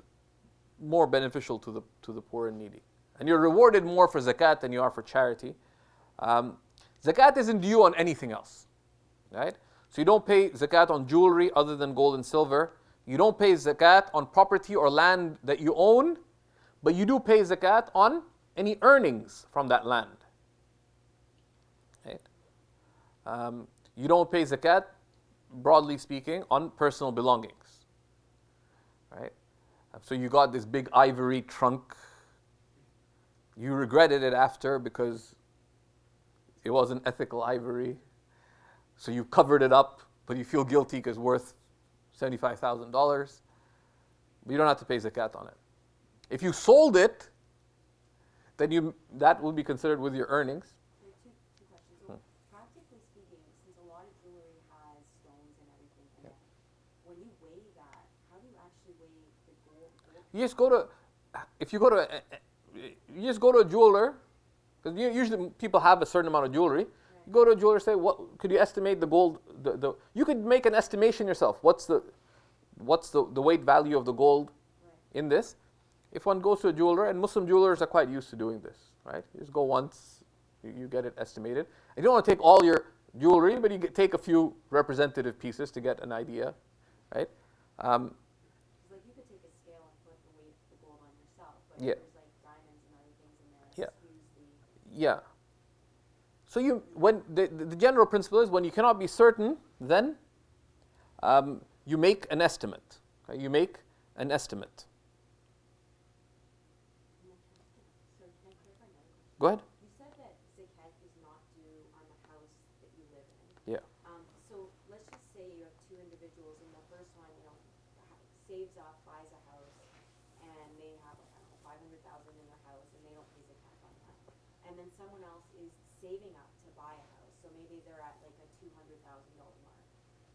more beneficial to the poor and needy, and you're rewarded more for zakat than you are for charity. Zakat isn't due on anything else, right? So you don't pay zakat on jewelry other than gold and silver. You don't pay zakat on property or land that you own, but you do pay zakat on any earnings from that land, right? You don't pay zakat, broadly speaking, on personal belongings, right? So you got this big ivory trunk. You regretted it after because it wasn't ethical ivory. So you covered it up, but you feel guilty because it's worth $75,000. But you don't have to pay zakat on it. If you sold it, then that will be considered with your earnings. There are two questions. So, practically speaking, since a lot of jewelry has stones and everything in it, when you weigh that, how do you actually weigh the gold? You just go to a jeweler, because usually people have a certain amount of jewelry. You go to a jeweler and say, "What could you estimate the gold? You could make an estimation yourself. What's the weight value of the gold in this?" If one goes to a jeweler, and Muslim jewelers are quite used to doing this, right? You just go once, you get it estimated. And you don't want to take all your jewelry, but you take a few representative pieces to get an idea, right? Because you could take a scale and put the weight of the gold on yourself, but Yeah. there's diamonds and other things in there. Yeah. Skews the Yeah. So when the general principle is when you cannot be certain, then you make an estimate. Okay? You make an estimate. So can I clarify another question? Go ahead. You said that zakat is not due on the house that you live in. Yeah. So let's just say you have two individuals, and the first one, saves up, buys a house, and they have, I don't know, 500,000 in their house, and they don't pay zakat on that. And then someone else is saving up to buy a house, so maybe they're at like a $200,000 mark.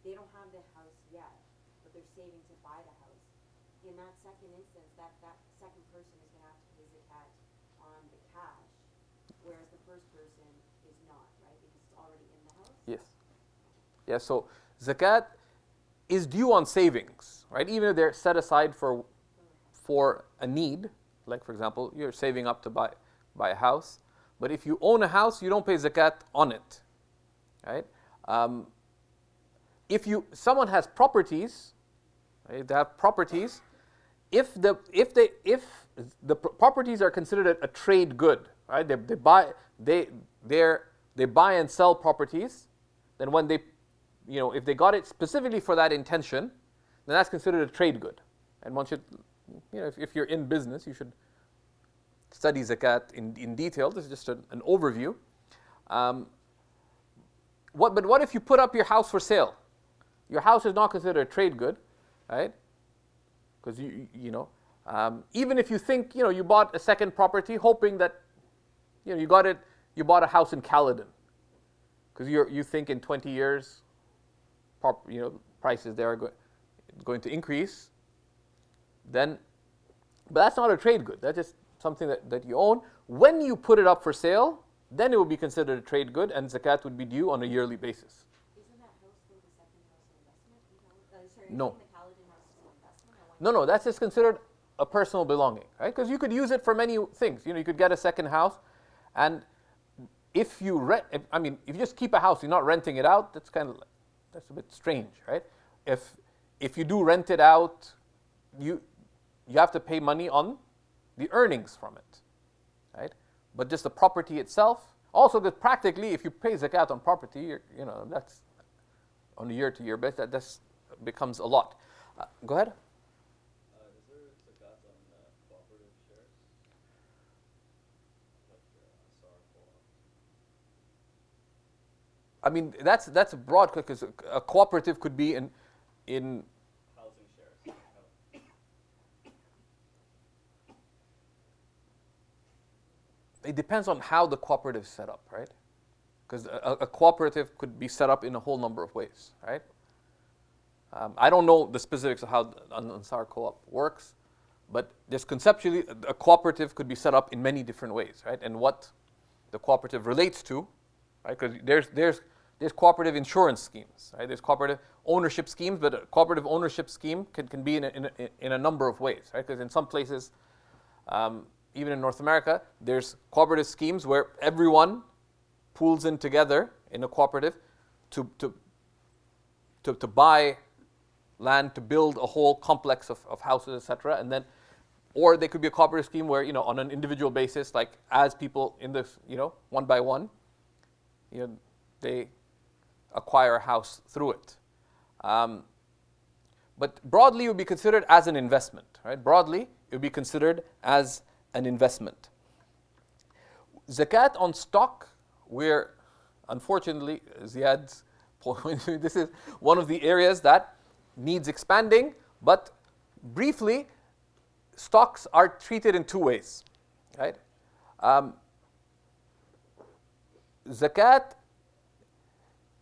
They don't have the house yet, but they're saving to buy the house. In that second instance, that second person is going to have to pay zakat on the cash, whereas the first person is not, right? Because it's already in the house. Yes. Yeah. So zakat is due on savings, right? Even if they're set aside for a need, like for example, you're saving up to buy a house. But if you own a house, you don't pay zakat on it, right? If someone has properties, right? They have properties. If the properties are considered a trade good, right? They buy and sell properties. Then when they, if they got it specifically for that intention, then that's considered a trade good. And one should, if you're in business, you should study zakat in detail. This is just an overview. But what if you put up your house for sale? Your house is not considered a trade good, right? Because even if you think you bought a second property, hoping that you bought a house in Caledon, because you think in 20 years, prices there are going to increase. But that's not a trade good. That's just something that you own. When you put it up for sale, then it will be considered a trade good, and zakat would be due on a yearly basis. Isn't that house for the second house an investment? No. The Caledon house is an investment? No, that's just considered a personal belonging, right? Because you could use it for many things. You could get a second house, and if you rent, if you just keep a house, you're not renting it out, that's a bit strange, right? If you do rent it out, you have to pay money on the earnings from it, right? But just the property itself, also that practically, if you pay zakat on property, that's on a year-to-year basis, that becomes a lot. Go ahead. Is there zakat on cooperative shares? Like That's a broad, because a cooperative could be in housing shares. it depends on how the cooperative is set up, right? Because a cooperative could be set up in a whole number of ways, right? I don't know the specifics of how an Ansar co-op works, but just conceptually, a cooperative could be set up in many different ways, right? And what the cooperative relates to, right? Because there's cooperative insurance schemes, right? There's cooperative ownership schemes, but a cooperative ownership scheme can be in a number of ways, right? Because in some places, even in North America, there's cooperative schemes where everyone pools in together in a cooperative to buy land, to build a whole complex of houses, etc. And then, or they could be a cooperative scheme where, on an individual basis, like as people in this, one by one, they acquire a house through it. But broadly, it would be considered as an investment, right? Broadly, it would be considered as an investment. Zakat on stock, where unfortunately, Ziyad's point, this is one of the areas that needs expanding, but briefly, stocks are treated in two ways, right? Zakat,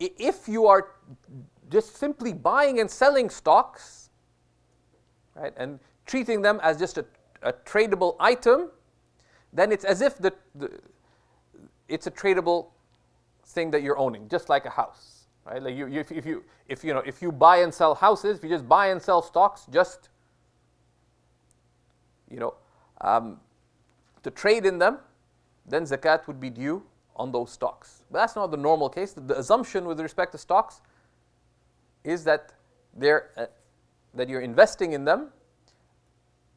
if you are just simply buying and selling stocks, right, and treating them as just a tradable item, then it's as if it's a tradable thing that you're owning, just like a house, right? Like if you buy and sell houses, if you just buy and sell stocks, just to trade in them, then zakat would be due on those stocks. But that's not the normal case. The assumption with respect to stocks is that that you're investing in them,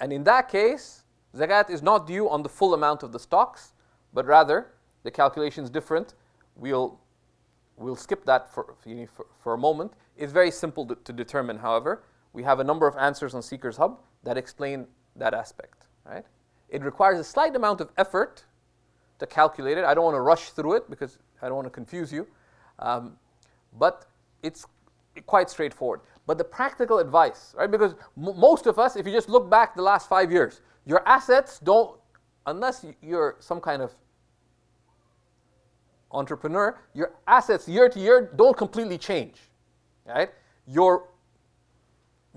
and in that case, zakat is not due on the full amount of the stocks, but rather the calculation is different. We'll skip that for a moment. It's very simple to determine, however. We have a number of answers on Seekers Hub that explain that aspect, right? It requires a slight amount of effort to calculate it. I don't want to rush through it because I don't want to confuse you. But it's quite straightforward. But the practical advice, right? Because most of us, if you just look back the last 5 years, your assets don't, unless you're some kind of entrepreneur, your assets year to year don't completely change, right? Your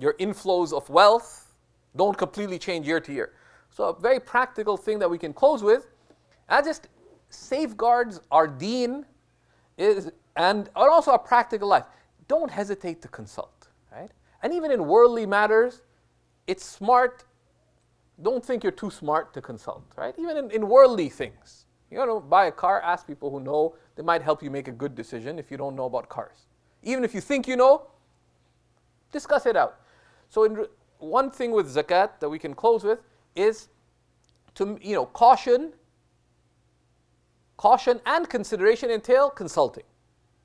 inflows of wealth don't completely change year to year. So a very practical thing that we can close with, that just safeguards our deen and also our practical life. Don't hesitate to consult, right? And even in worldly matters, it's smart. Don't think you're too smart to consult, right? Even in worldly things. You want to buy a car, ask people who know. They might help you make a good decision if you don't know about cars. Even if you think you know, discuss it out. So one thing with zakat that we can close with is to, caution and consideration entail consulting.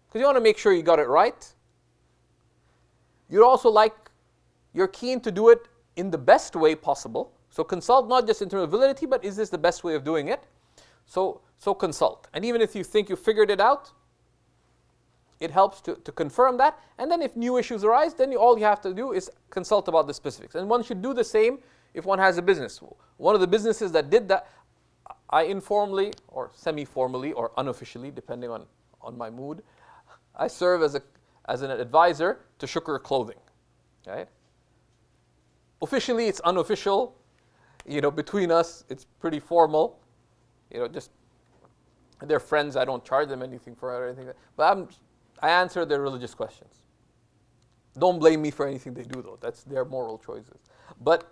Because you want to make sure you got it right. You're keen to do it in the best way possible. So consult not just in terms of validity, but is this the best way of doing it? So consult. And even if you think you figured it out, it helps to confirm that. And then if new issues arise, then all you have to do is consult about the specifics. And one should do the same if one has a business. One of the businesses that did that, I informally or semi-formally or unofficially, depending on my mood, I serve as an advisor to Shukr Clothing. Right? Officially, it's unofficial. Between us, it's pretty formal. Just they're friends. I don't charge them anything for it or anything. But I answer their religious questions. Don't blame me for anything they do, though. That's their moral choices. But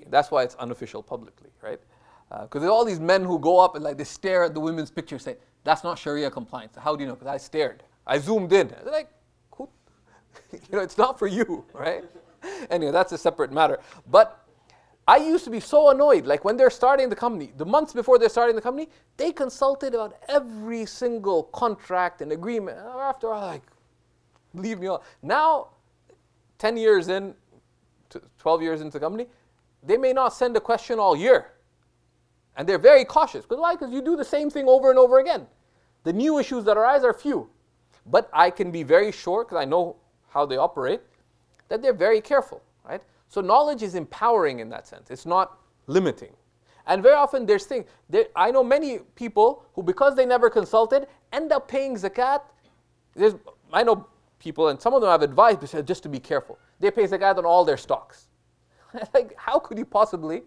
that's why it's unofficial publicly, right? Because there's all these men who go up and they stare at the women's picture and say, That's not Sharia compliant. How do you know? Because I stared. I zoomed in. They're like, who? It's not for you, right? Anyway, that's a separate matter. But I used to be so annoyed. Like when they're starting the company, the months before they're starting the company, they consulted about every single contract and agreement. After all, like, leave me alone. Now, 10 years in, 12 years into the company, they may not send a question all year. And they're very cautious. Because why? Because you do the same thing over and over again. The new issues that arise are few. But I can be very sure, because I know how they operate, that they're very careful, right? So knowledge is empowering in that sense. It's not limiting. And very often there's things. I know many people who, because they never consulted, end up paying zakat. I know people, and some of them have advised just to be careful. They pay zakat on all their stocks. Like, how could you possibly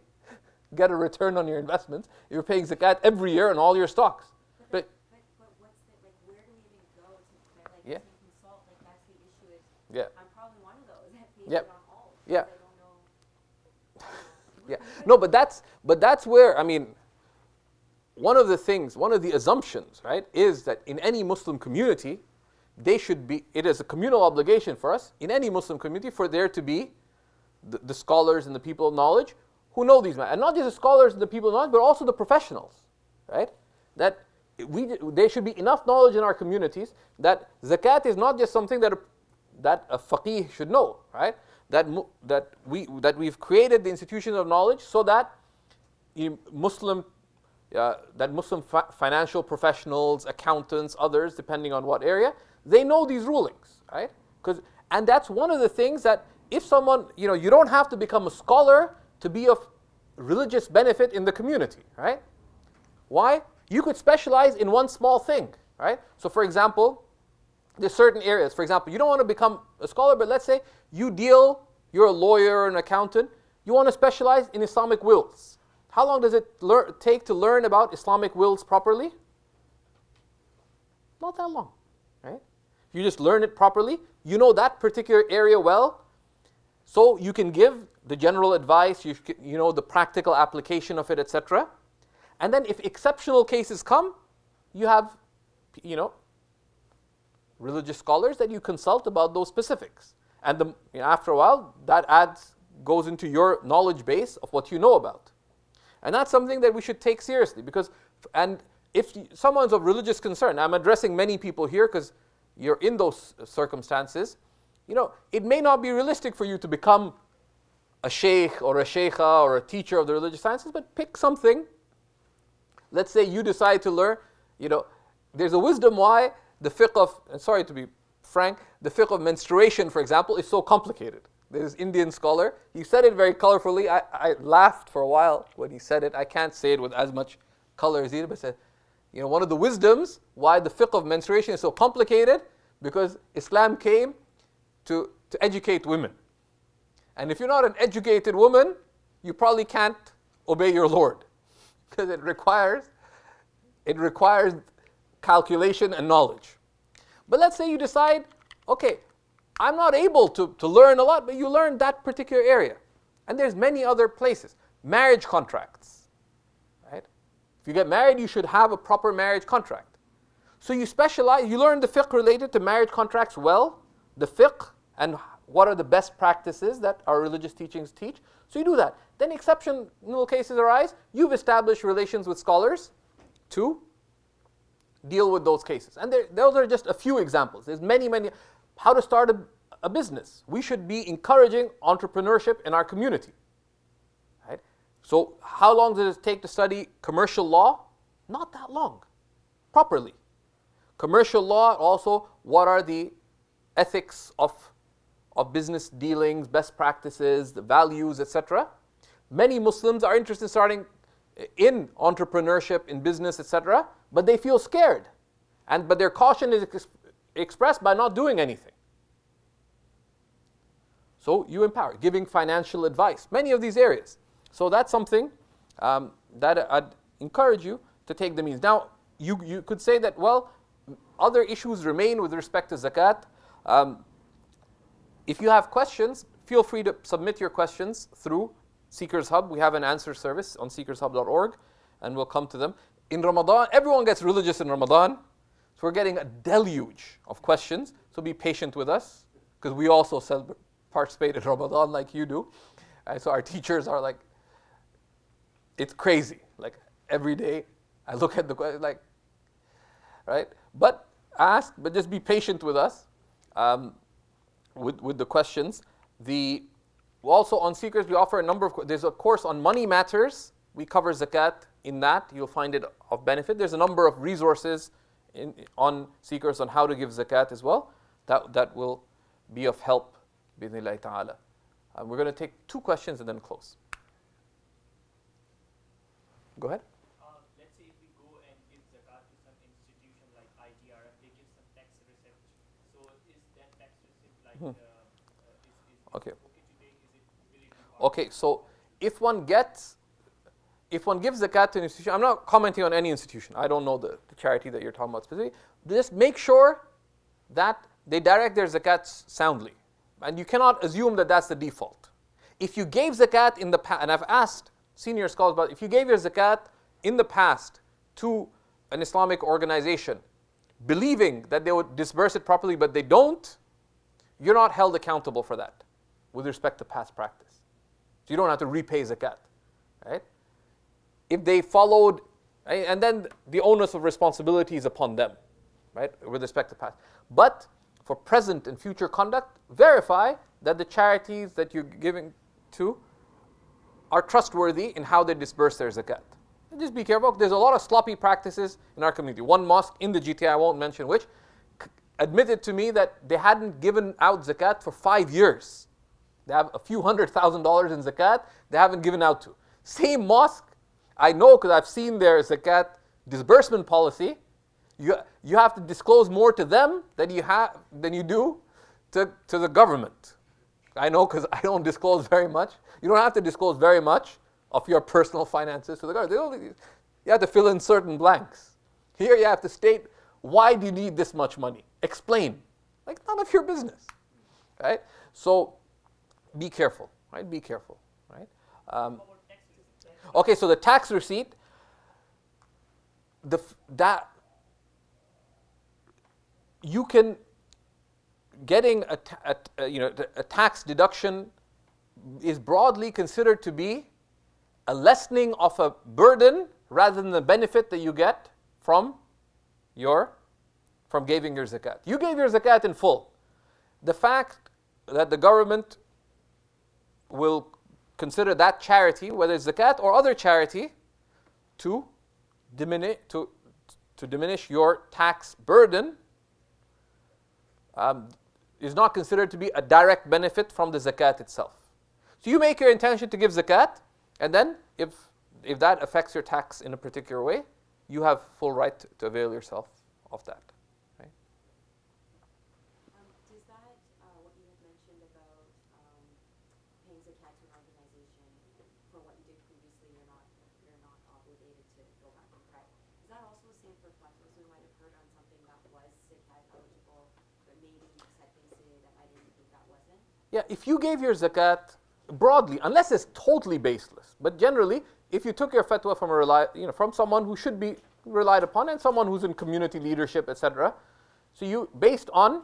get a return on your investments if you're paying zakat every year on all your stocks? But what's the, like, where do we even go to, like, Yeah. to consult? Like, that's the issue is, Yeah. I'm probably one of those that pays Yep. it on all. Yeah. because I don't know. Yeah. No, but that's where, I mean, one of the assumptions, right, is that in any Muslim community, it is a communal obligation for us, in any Muslim community, for there to be the scholars and the people of knowledge who know these matters. And not just the scholars and the people of knowledge, but also the professionals, right? That there should be enough knowledge in our communities that zakat is not just something that a faqih should know, right? That we've created the institution of knowledge so that Muslim financial professionals, accountants, others, depending on what area, they know these rulings, right? And that's one of the things that if someone, you don't have to become a scholar to be of religious benefit in the community, right? Why? You could specialize in one small thing, right? So for example, there's certain areas. For example, you don't want to become a scholar, but let's say you're a lawyer or an accountant, you want to specialize in Islamic wills. How long does it take to learn about Islamic wills properly? Not that long, right? You just learn it properly, you know that particular area well, so you can give the general advice, you know the practical application of it, etc. And then if exceptional cases come, you have, religious scholars that you consult about those specifics. And after a while, that goes into your knowledge base of what you know about. And that's something that we should take seriously and if someone's of religious concern, I'm addressing many people here because you're in those circumstances, it may not be realistic for you to become a sheikh or a sheikha or a teacher of the religious sciences, but pick something. Let's say you decide to learn, there's a wisdom why the fiqh of, sorry to be frank, the fiqh of menstruation, for example, is so complicated. There's this Indian scholar, he said it very colorfully. I laughed for a while when he said it. I can't say it with as much color as he did, but said, one of the wisdoms why the fiqh of menstruation is so complicated, because Islam came to educate women. And if you're not an educated woman, you probably can't obey your Lord, because it requires calculation and knowledge. But let's say you decide, okay, I'm not able to learn a lot, but you learn that particular area. And there's many other places. Marriage contracts, right? If you get married, you should have a proper marriage contract. So you specialize, you learn the fiqh related to marriage contracts well, the fiqh, and what are the best practices that our religious teachings teach. So you do that. Then exceptional cases arise, you've established relations with scholars to deal with those cases. And those are just a few examples. There's many. How to start a business. We should be encouraging entrepreneurship in our community. Right? So how long does it take to study commercial law? Not that long, properly. Commercial law, also, what are the ethics of business dealings, best practices, the values, etc. Many Muslims are interested in starting in entrepreneurship, in business, etc., but they feel scared. But their caution is expressed by not doing anything. So you empower, giving financial advice, many of these areas. So that's something that I'd encourage you to take the means. Now, you could say that, well, other issues remain with respect to zakat. If you have questions, feel free to submit your questions through Seekers Hub. We have an answer service on seekershub.org, and we'll come to them. in Ramadan, everyone gets religious in Ramadan. So we're getting a deluge of questions. So be patient with us, because we also participate in Ramadan like you do. And so our teachers are like, it's crazy. Like every day, I look at the question, like, right? But ask, but just be patient with us with the questions. Also on Seekers, we offer a number of, there's a course on money matters. We cover zakat in that. You'll find it of benefit. There's a number of resources on Seekers on how to give zakat as well. That will be of help, bi'idhnillahi ta'ala. We're going to take 2 questions and then close. Go ahead. Let's say if we go and give zakat to some institution like ITRF, they give some tax receipt. So is that tax receipt like is Okay. okay to take? Is it will it be part Okay, so if one gives zakat to an institution, I'm not commenting on any institution. I don't know the charity that you're talking about specifically. Just make sure that they direct their zakats soundly. And you cannot assume that that's the default. If you gave zakat in the past, and I've asked senior scholars about, if you gave your zakat in the past to an Islamic organization, believing that they would disperse it properly, but they don't, you're not held accountable for that with respect to past practice. So you don't have to repay zakat, right? If they followed, right, and then the onus of responsibility is upon them, right, with respect to past. But for present and future conduct, verify that the charities that you're giving to are trustworthy in how they disperse their zakat. And just be careful. There's a lot of sloppy practices in our community. One mosque in the GTA, I won't mention which, admitted to me that they hadn't given out zakat for 5 years. They have a few $100,000 in zakat they haven't given out to. Same mosque, I know because I've seen their zakat disbursement policy. You have to disclose more to them than you do to the government. I know because I don't disclose very much. You don't have to disclose very much of your personal finances to the government. You have to fill in certain blanks. Here you have to state, why do you need this much money? Explain. Like, none of your business, right? So be careful, right? Be careful, right? Okay, so the tax receipt, you can getting a tax deduction is broadly considered to be a lessening of a burden rather than the benefit that you get from giving your zakat. You gave your zakat in full. The fact that the government will consider that charity, whether it's zakat or other charity, to diminish your tax burden, is not considered to be a direct benefit from the zakat itself. So you make your intention to give zakat, and then if that affects your tax in a particular way, you have full right to avail yourself of that. Right? Does that, what you had mentioned about paying zakat to an organization for what you did previously, you're not obligated to go back and correct. Is that also the same for fatwas? We might have heard on something that was zakat eligible, but maybe you said things today that I didn't think that wasn't? Yeah, if you gave your zakat broadly, unless it's totally baseless, but generally, if you took your fatwa from someone who should be relied upon and someone who's in community leadership, etc., so you based on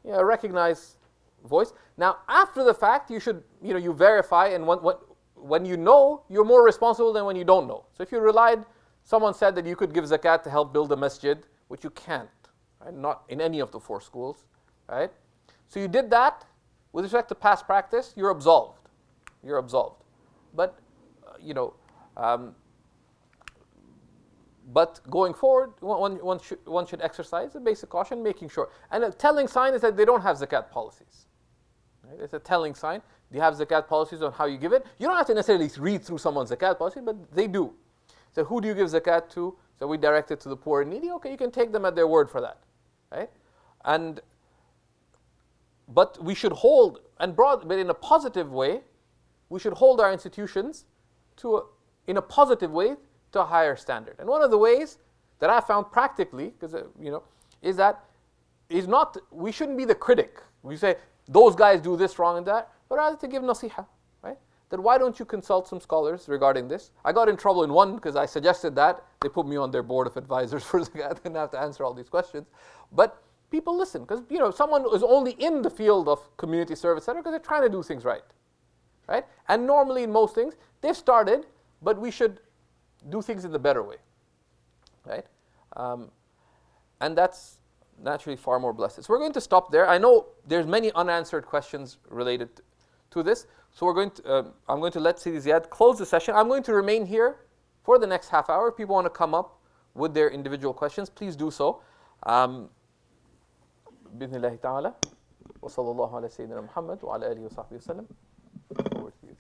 a recognized voice. Now, after the fact, you should you verify, and when you know, you're more responsible than when you don't know. So if you someone said that you could give zakat to help build a masjid, which you can't, right? Not in any of the 4 schools, right? So you did that. With respect to past practice, you're absolved. You're absolved. But, but going forward, one should exercise a basic caution, making sure. And a telling sign is that they don't have zakat policies. Right? It's a telling sign. They have zakat policies on how you give it. You don't have to necessarily read through someone's zakat policy, but they do. So who do you give zakat to? So we direct it to the poor and needy. Okay, you can take them at their word for that. Right? But we should hold, but in a positive way, we should hold our institutions in a positive way to a higher standard. And one of the ways that I found practically, is that we shouldn't be the critic. We say those guys do this wrong and that, but rather to give nasiha, right? that why don't you consult some scholars regarding this? I got in trouble in one because I suggested that. They put me on their board of advisors for zakat. I didn't have to answer all these questions. But people listen because, someone is only in the field of community service center because they're trying to do things right. Right? And normally in most things, they've started, but we should do things in the better way. Right? And that's naturally far more blessed. So we're going to stop there. I know there's many unanswered questions related to this. So I'm going to let Sidi Ziyad close the session. I'm going to remain here for the next half hour. If people want to come up with their individual questions, please do so. بإذن الله تعالى وصلى الله على سيدنا محمد وعلى آله وصحبه وسلم